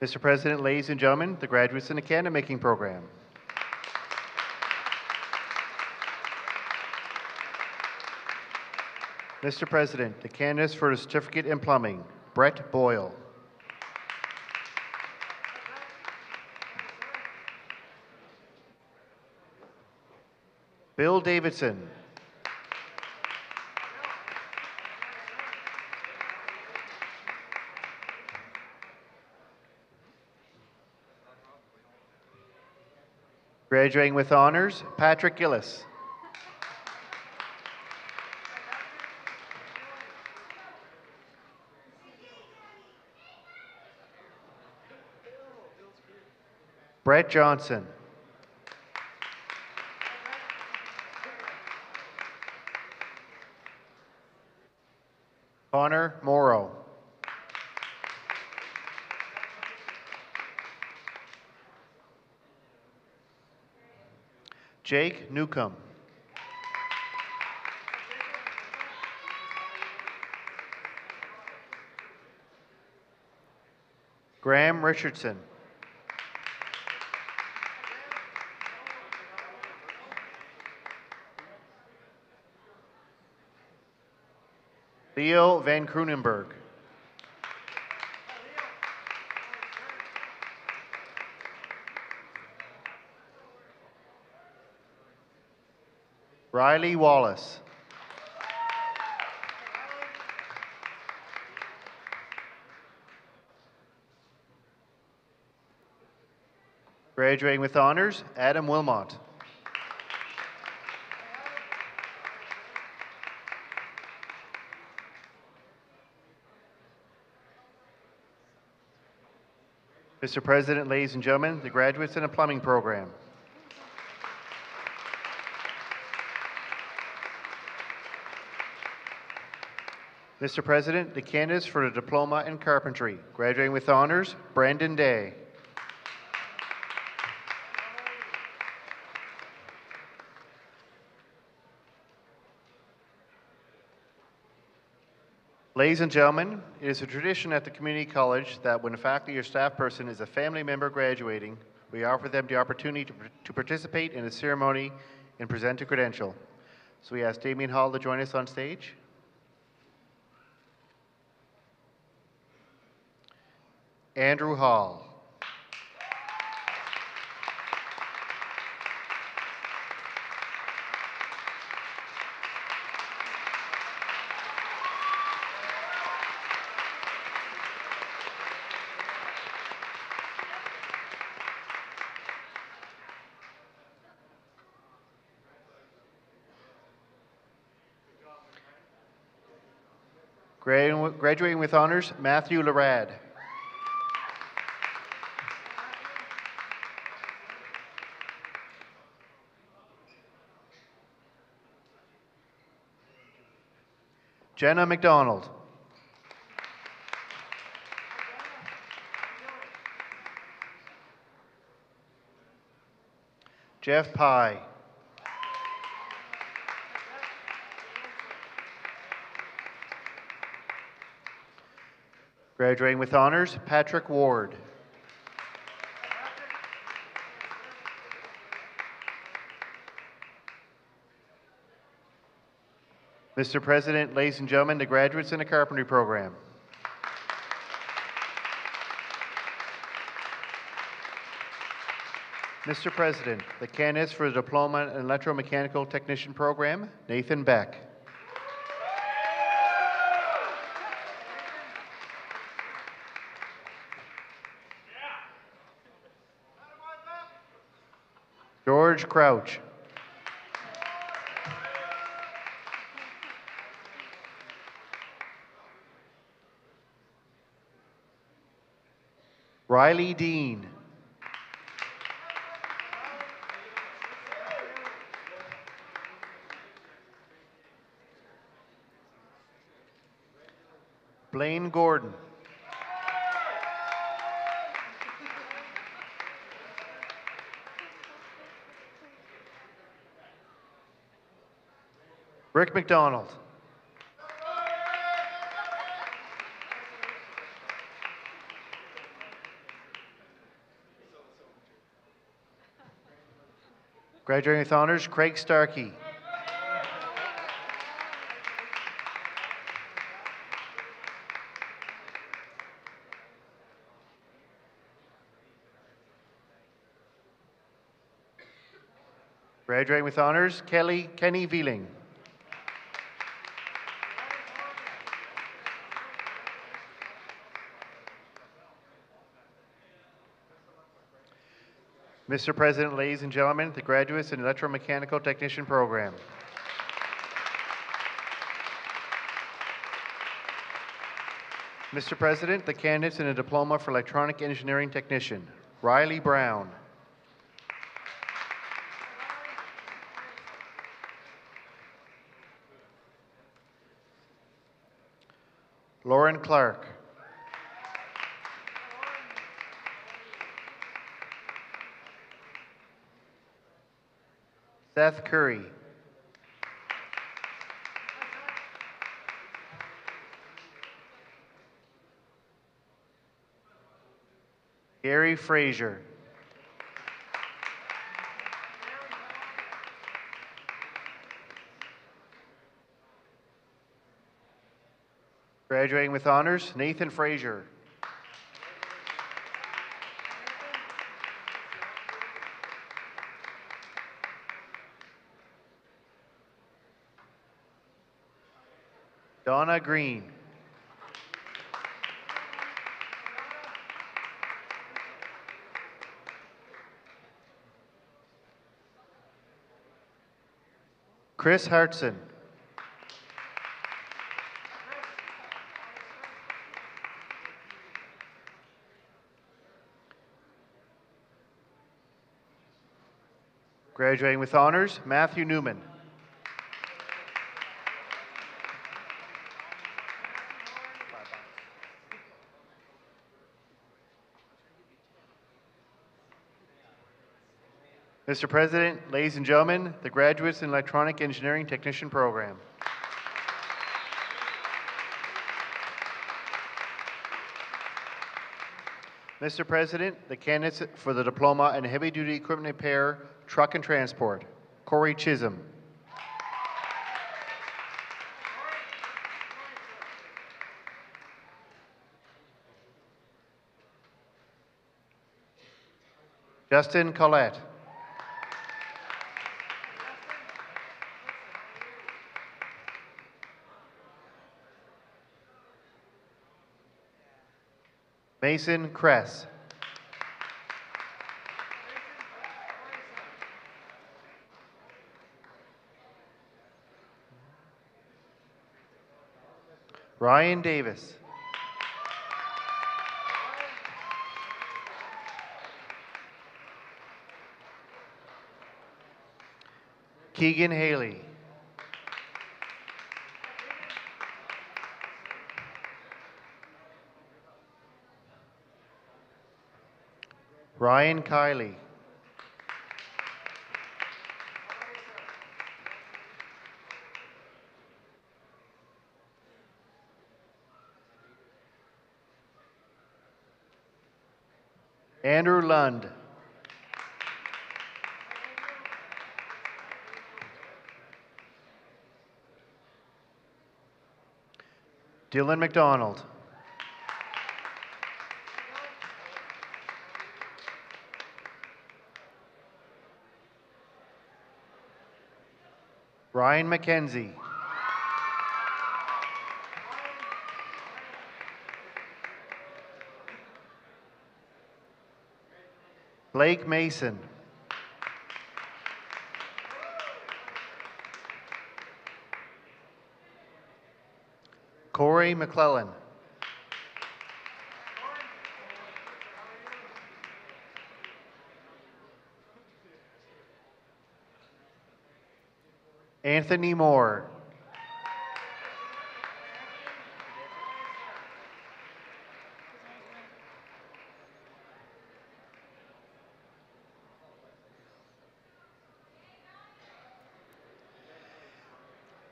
Speaker 6: Mr. President, ladies and gentlemen, the graduates in the Canada Making Program. Mr. President, the candidates for the Certificate in Plumbing, Brett Boyle. Bill Davidson. Graduating with honors, Patrick Gillis. Brett Johnson. Connor Morrow. Jake Newcomb. Graham Richardson. Leo Van Kroonenberg. Riley Wallace. Graduating with honors, Adam Wilmot. Mr. President, ladies and gentlemen, the graduates in the plumbing program. Mr. President, the candidates for the Diploma in Carpentry, graduating with honors, Brandon Day. Ladies and gentlemen, it is a tradition at the community college that when a faculty or staff person is a family member graduating, we offer them the opportunity to participate in the ceremony and present a credential. So we ask Damien Hall to join us on stage. Andrew Hall. Graduating with honors, Matthew Larad. Jenna McDonald. Jeff Pye. Graduating with honors, Patrick Ward. Mr. President, ladies and gentlemen, the graduates in the carpentry program. Mr. President, the candidates for the Diploma in Electromechanical Technician program, Nathan Beck. George Crouch. Riley Dean. Blaine Gordon. Rick McDonald. Graduating with honors, Craig Starkey. Graduating with honors, Kenny Veeling. Mr. President, ladies and gentlemen, the graduates in the Electromechanical Technician Program. Mr. President, the candidates in a Diploma for Electronic Engineering Technician, Riley Brown. Lauren Clark. Seth Curry. Gary Frazier. Graduating with honors, Nathan Frazier. Donna Green. Chris Hartson. Graduating with honors, Matthew Newman. Mr. President, ladies and gentlemen, the graduates in Electronic Engineering Technician Program. Mr. President, the candidates for the Diploma in Heavy Duty Equipment Repair, Truck and Transport, Corey Chisholm. Justin Collette. Mason Kress. Ryan Davis. Keegan Haley. Ryan Kiley. Andrew Lund. Dylan McDonald. Ryan McKenzie. Blake Mason. Corey McClellan. Anthony Moore.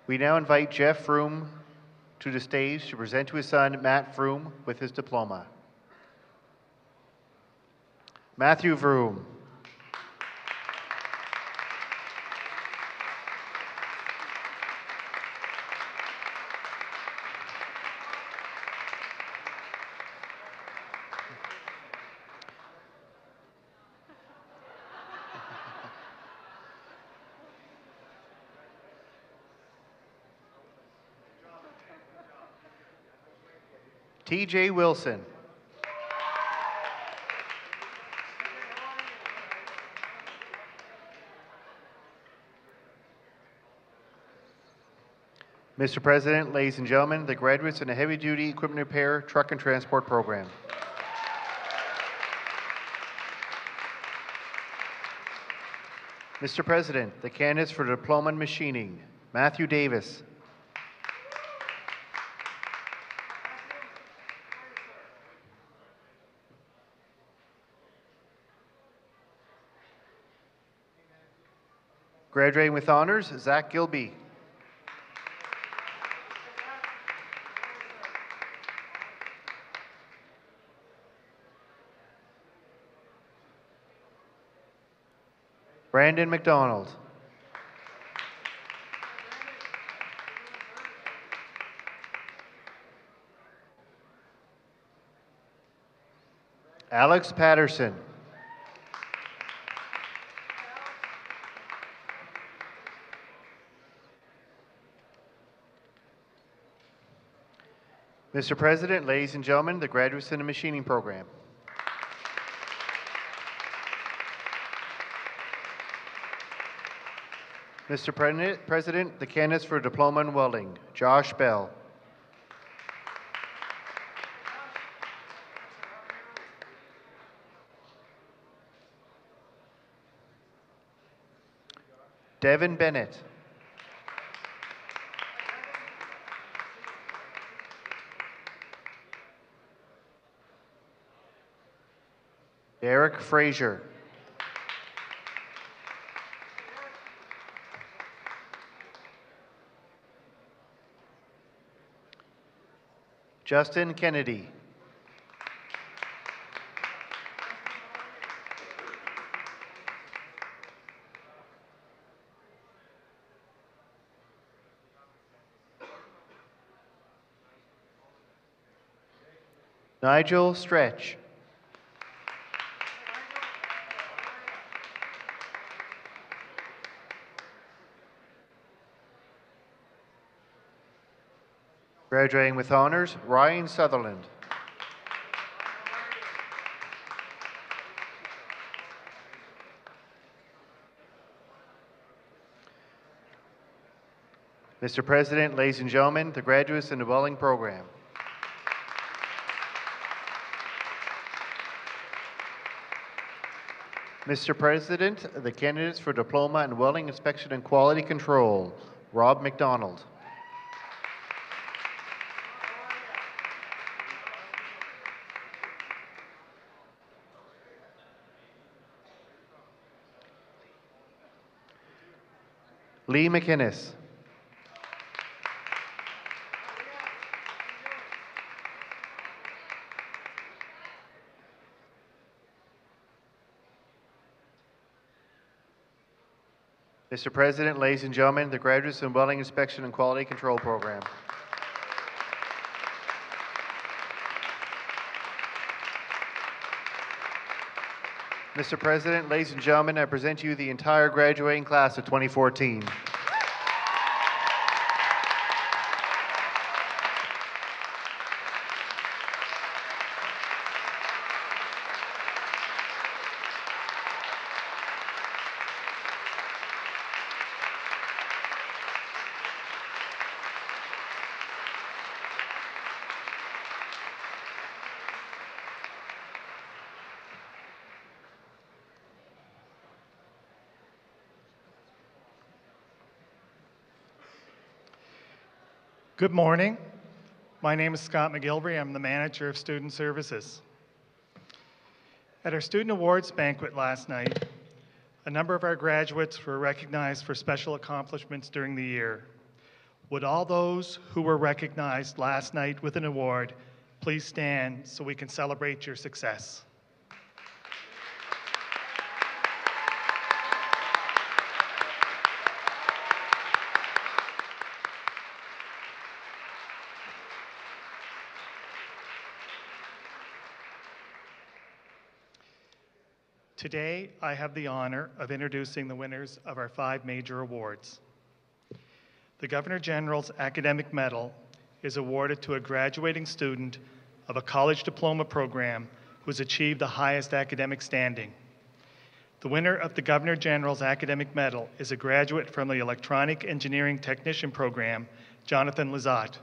Speaker 6: We now invite Jeff Froome to the stage to present to his son, Matt Froome, with his diploma. Matthew Froome. TJ Wilson. Mr. President, ladies and gentlemen, the graduates in the Heavy Duty Equipment Repair Truck and Transport Program. Mr. President, the candidates for Diploma in Machining, Matthew Davis. Graduating with honors, Zach Gilby. Brandon McDonald. Alex Patterson. Mr. President, ladies and gentlemen, the graduates in the machining program. Mr. President, the candidates for Diploma in Welding, Josh Bell. Devin Bennett. Derek Frazier. Justin Kennedy. Nigel Stretch. Graduating with honors, Ryan Sutherland. Mr. President, ladies and gentlemen, the graduates in the welding program. Mr. President, the candidates for Diploma in Welding Inspection and Quality Control, Rob McDonald. Lee McInnes. Mr. President, ladies and gentlemen, the graduates in Welding Inspection and Quality Control Program. Mr. President, ladies and gentlemen, I present to you the entire graduating class of 2014.
Speaker 7: Good morning. My name is Scott McGilvery. I'm the manager of Student Services. At our Student Awards banquet last night, a number of our graduates were recognized for special accomplishments during the year. Would all those who were recognized last night with an award please stand so we can celebrate your success? Today, I have the honor of introducing the winners of our 5 major awards. The Governor General's Academic Medal is awarded to a graduating student of a college diploma program who has achieved the highest academic standing. The winner of the Governor General's Academic Medal is a graduate from the Electronic Engineering Technician program, Jonathan Lizotte.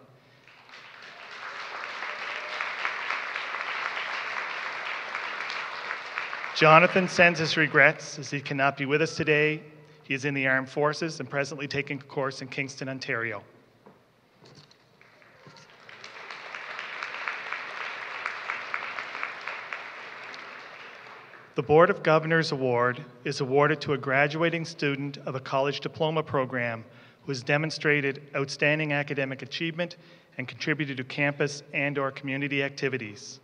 Speaker 7: Jonathan sends his regrets as he cannot be with us today. He is in the Armed Forces and presently taking a course in Kingston, Ontario. The Board of Governors Award is awarded to a graduating student of a college diploma program who has demonstrated outstanding academic achievement and contributed to campus and/or community activities.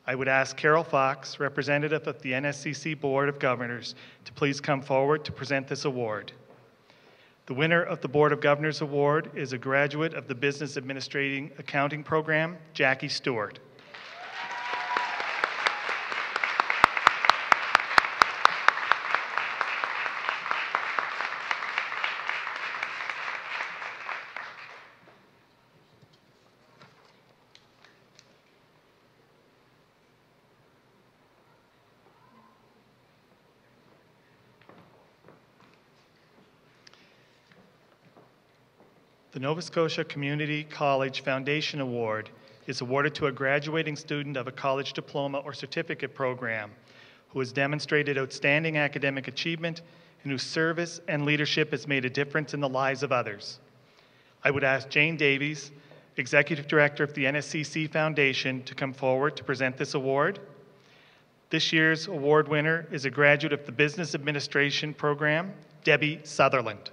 Speaker 7: I would ask Carol Fox, representative of the NSCC Board of Governors, to please come forward to present this award. The winner of the Board of Governors Award is a graduate of the Business Administrating Accounting program, Jackie Stewart. The Nova Scotia Community College Foundation Award is awarded to a graduating student of a college diploma or certificate program who has demonstrated outstanding academic achievement and whose service and leadership has made a difference in the lives of others. I would ask Jane Davies, Executive Director of the NSCC Foundation, to come forward to present this award. This year's award winner is a graduate of the Business Administration program, Debbie Sutherland.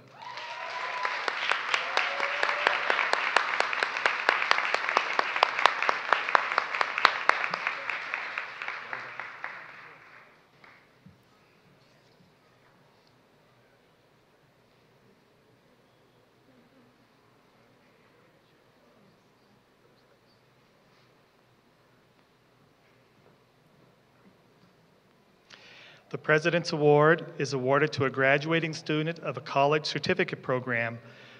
Speaker 7: The President's Award is awarded to a graduating student of a college certificate program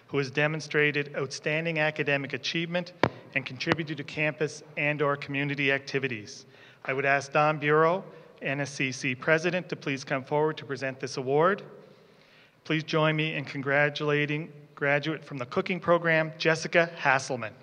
Speaker 7: who has demonstrated outstanding academic achievement and contributed to campus and/or community activities. I would ask Don Bureau, NSCC President, to please come forward to present this award. Please join me in congratulating graduate from the cooking program, Jessica Hasselman.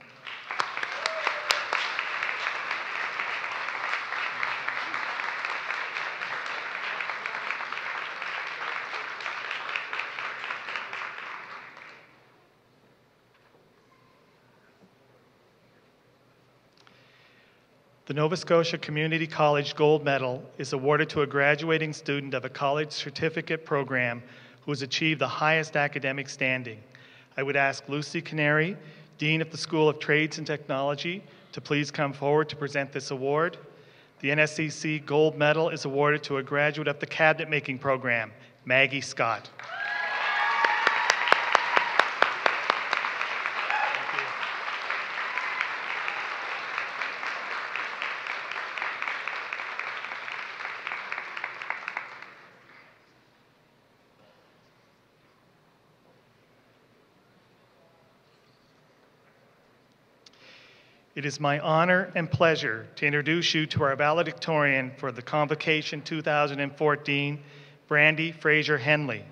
Speaker 7: The Nova Scotia Community College Gold Medal is awarded to a graduating student of a college certificate program who has achieved the highest academic standing. I would ask Lucy Canary, Dean of the School of Trades and Technology, to please come forward to present this award. The NSCC Gold Medal is awarded to a graduate of the Cabinet Making program, Maggie Scott. It is my honor and pleasure to introduce you to our valedictorian for the Convocation 2014, Brandy Fraser Henley.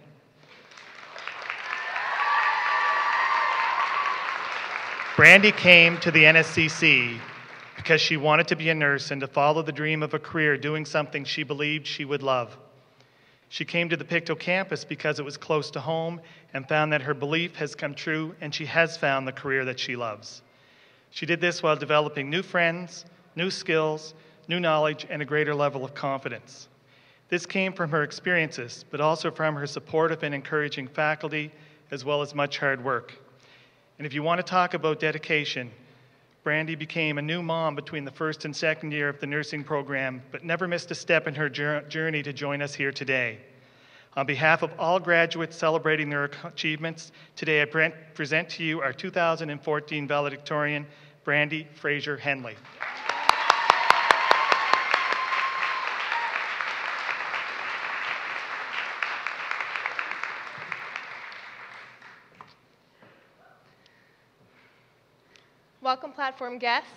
Speaker 7: Brandy came to the NSCC because she wanted to be a nurse and to follow the dream of a career doing something she believed she would love. She came to the Pictou campus because it was close to home and found that her belief has come true and she has found the career that she loves. She did this while developing new friends, new skills, new knowledge, and a greater level of confidence. This came from her experiences, but also from her supportive and encouraging faculty, as well as much hard work. And if you want to talk about dedication, Brandy became a new mom between the first and second year of the nursing program, but never missed a step in her journey to join us here today. On behalf of all graduates celebrating their achievements, today I present to you our 2014 valedictorian, Brandy Fraser Henley.
Speaker 8: Welcome platform guests,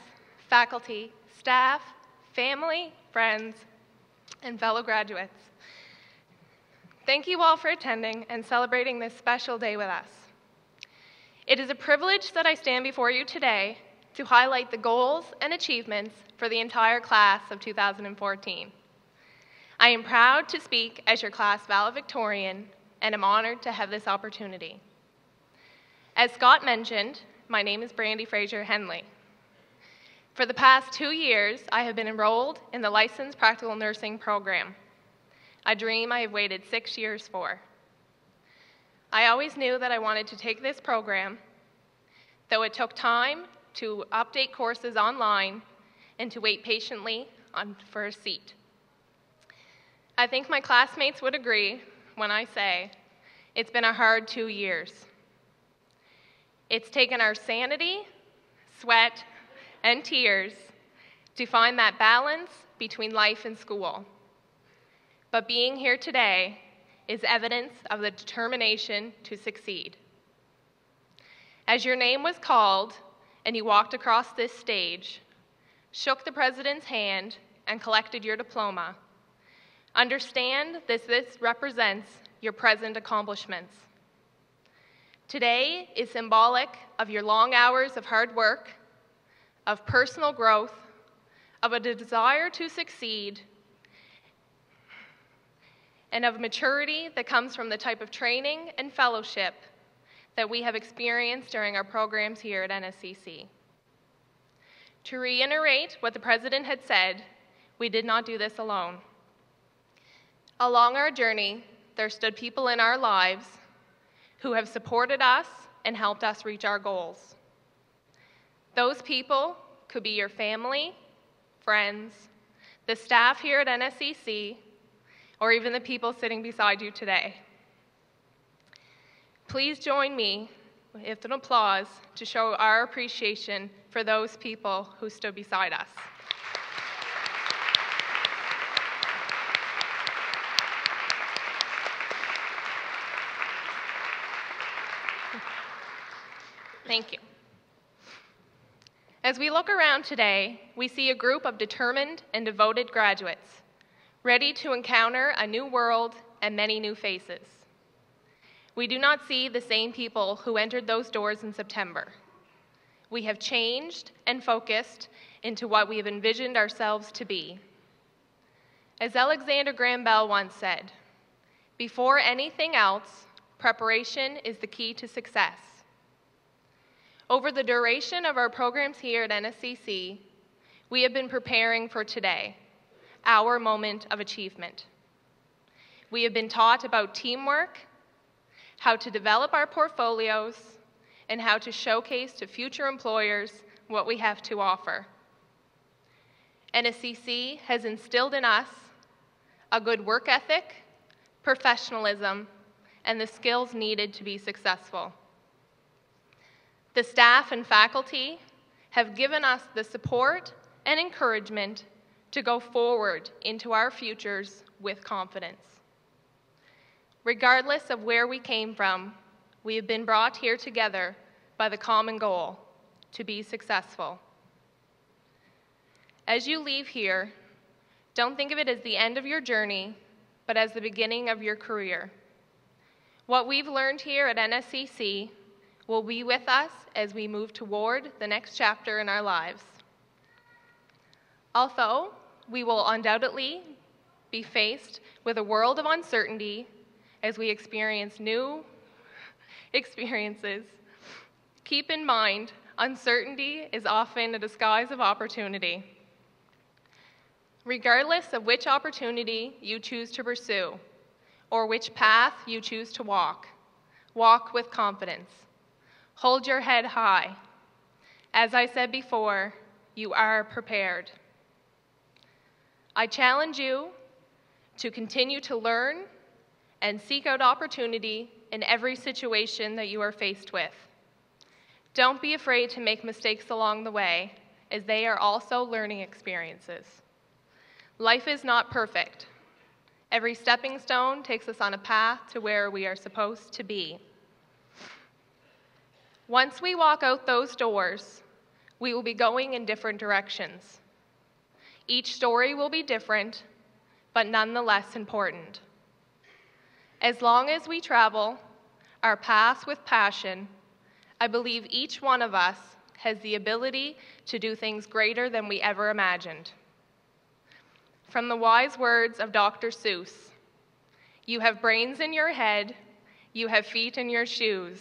Speaker 8: faculty, staff, family, friends, and fellow graduates. Thank you all for attending and celebrating this special day with us. It is a privilege that I stand before you today to highlight the goals and achievements for the entire class of 2014. I am proud to speak as your class valedictorian and am honored to have this opportunity. As Scott mentioned, my name is Brandy Fraser Henley. For the past 2 years, I have been enrolled in the Licensed Practical Nursing program, a dream I have waited 6 years for. I always knew that I wanted to take this program, though it took time to update courses online and to wait patiently for a seat. I think my classmates would agree when I say it's been a hard 2 years. It's taken our sanity, sweat, and tears to find that balance between life and school. But being here today is evidence of the determination to succeed. As your name was called and you walked across this stage, shook the president's hand, and collected your diploma, understand this represents your present accomplishments. Today is symbolic of your long hours of hard work, of personal growth, of a desire to succeed, and of maturity that comes from the type of training and fellowship that we have experienced during our programs here at NSCC. To reiterate what the President had said, we did not do this alone. Along our journey, there stood people in our lives who have supported us and helped us reach our goals. Those people could be your family, friends, the staff here at NSCC, or even the people sitting beside you today. Please join me with an applause to show our appreciation for those people who stood beside us. Thank you. As we look around today, we see a group of determined and devoted graduates, ready to encounter a new world and many new faces. We do not see the same people who entered those doors in September. We have changed and focused into what we have envisioned ourselves to be. As Alexander Graham Bell once said, before anything else, preparation is the key to success. Over the duration of our programs here at NSCC, we have been preparing for today, our moment of achievement. We have been taught about teamwork, how to develop our portfolios, and how to showcase to future employers what we have to offer. NSCC has instilled in us a good work ethic, professionalism, and the skills needed to be successful. The staff and faculty have given us the support and encouragement to go forward into our futures with confidence. Regardless of where we came from, we have been brought here together by the common goal to be successful. As you leave here, don't think of it as the end of your journey, but as the beginning of your career. What we've learned here at NSCC will be with us as we move toward the next chapter in our lives. Although we will undoubtedly be faced with a world of uncertainty as we experience new experiences, keep in mind uncertainty is often a disguise of opportunity. Regardless of which opportunity you choose to pursue or which path you choose to walk, walk with confidence. Hold your head high. As I said before, you are prepared. I challenge you to continue to learn and seek out opportunity in every situation that you are faced with. Don't be afraid to make mistakes along the way, as they are also learning experiences. Life is not perfect. Every stepping stone takes us on a path to where we are supposed to be. Once we walk out those doors, we will be going in different directions. Each story will be different, but nonetheless important. As long as we travel our paths with passion, I believe each one of us has the ability to do things greater than we ever imagined. From the wise words of Dr. Seuss, you have brains in your head, you have feet in your shoes.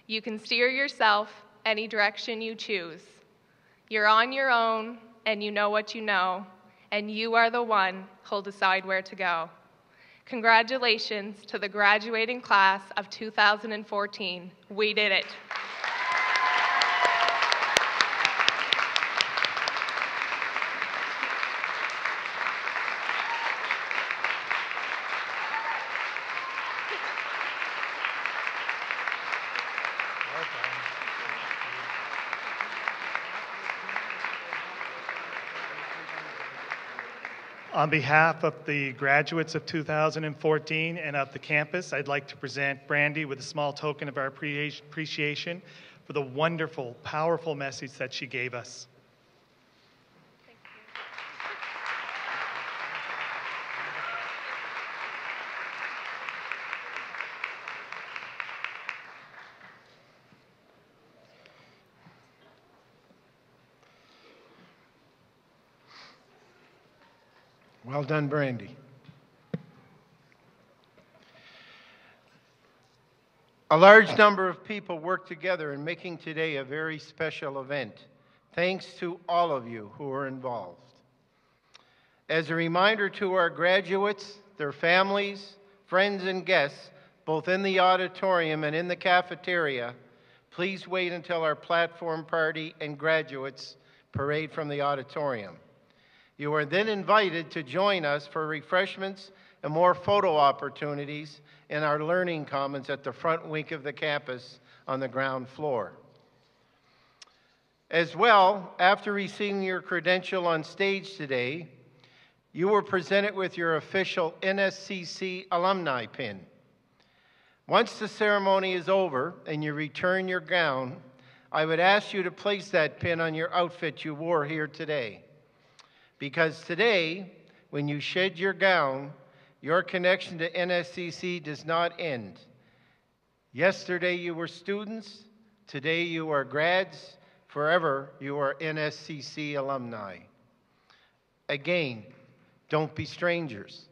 Speaker 8: You can steer yourself any direction you choose. You're on your own, and you know what you know, and you are the one who'll decide where to go. Congratulations to the graduating class of 2014. We did it.
Speaker 7: On behalf of the graduates of 2014 and of the campus, I'd like to present Brandy with a small token of our appreciation for the wonderful, powerful message that she gave us.
Speaker 8: Thank
Speaker 2: Well done, Brandy. A large number of people worked together in making today a very special event. Thanks to all of you who were involved. As a reminder to our graduates, their families, friends, and guests, both in the auditorium and in the cafeteria, please wait until our platform party and graduates parade from the auditorium. You are then invited to join us for refreshments and more photo opportunities in our learning commons at the front wing of the campus on the ground floor. As well, after receiving your credential on stage today, you were presented with your official NSCC alumni pin. Once the ceremony is over and you return your gown, I would ask you to place that pin on your outfit you wore here today. Because today, when you shed your gown, your connection to NSCC does not end. Yesterday you were students, today you are grads, forever you are NSCC alumni. Again, don't be strangers.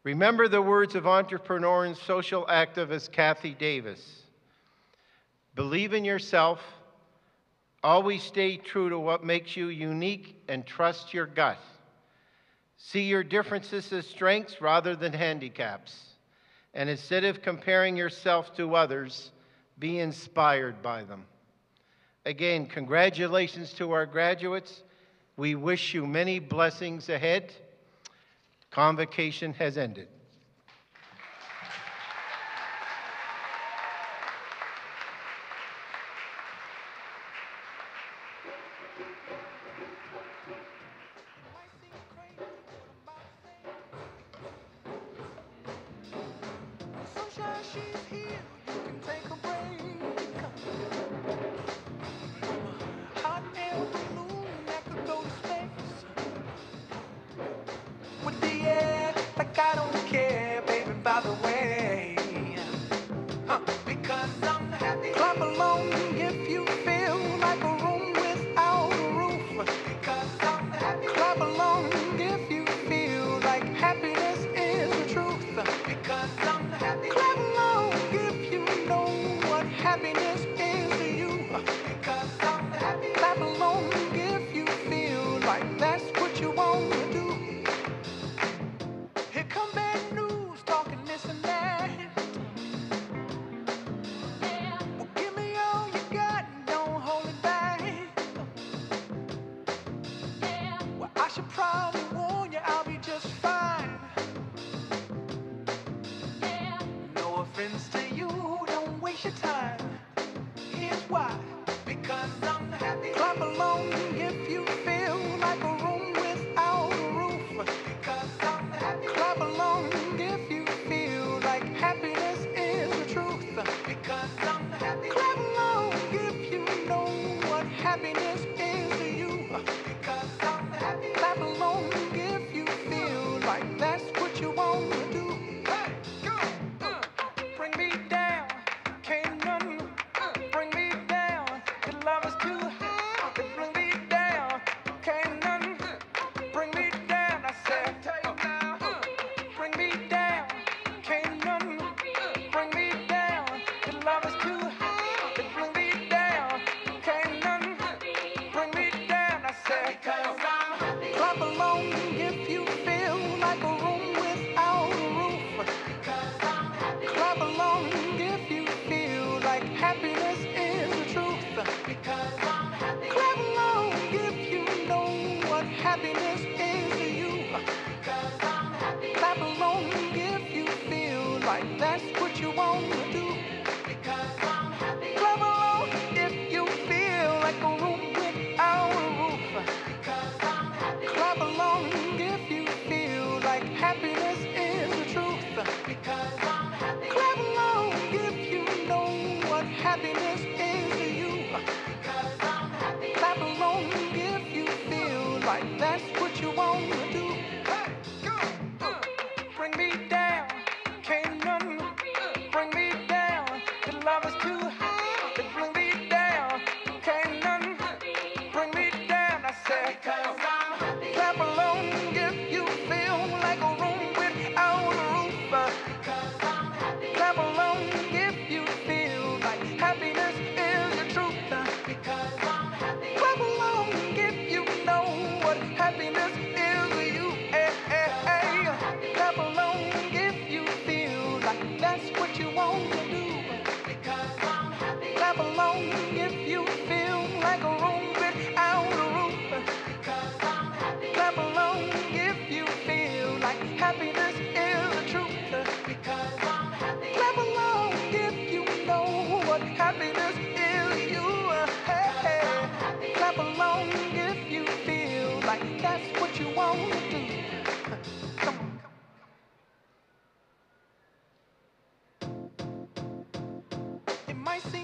Speaker 2: Remember the words of entrepreneur and social activist Kathy Davis. Believe in yourself. Always stay true to what makes you unique and trust your gut. See your differences as strengths rather than handicaps. And instead of comparing yourself to others, be inspired by them. Again, congratulations to our graduates. We wish you many blessings ahead. Convocation has ended.
Speaker 9: With the air, like I don't care. should probably warn you, I'll be just fine. No offense to you, don't waste your time. Here's why. Because I'm happy. Clap along if you feel like a room without a roof. Because I'm happy. Clap along if you feel like happiness is the truth. Because I'm happy. Clap along if you know what happiness is to you. Because I'm happy. Clap along if you feel like that's what you want to do. Hey, go! Bring me down, can't none bring me down. The love is too high. Bring me down, can't none bring me down. I said, bring me down, can't none bring me down. The love is too high. Bring me down, can't none bring me down. I said, clap along if you feel like a room without a roof. Clap along if you feel like happiness is the truth. Because I'm happy. Clap along if you know what happiness is to you. Because I'm happy. Clap along if you feel like that's what you want to do. Because I'm happy. Clap along if you feel like a room without a roof. Because I'm happy. Clap along if you feel like happiness is the truth. Because I'm happy. Clap along if you know what happiness is to you. Because I'm happy. Clap along if you feel like that's what you want to do. Hey, go! Bring me down, can't none bring me down. The love is too high. Bring me down, can't none bring me down. I said, because I'm happy. Clap along if you feel like a room without a roof. Because I'm happy. Clap along if you feel like happiness is the truth. Because I'm happy. Clap along if you know what happiness is to you. Hey, hey, hey. Clap along if you feel like that's what you want to do. Because I'm happy. Clap along if you feel like a room without a roof. Because I'm happy. Clap along if you feel like happiness is the truth. Because I'm happy. Clap along if you know what happiness is to you. Hey, hey. Clap along if you feel like that's what you want to do. Come on. It might seem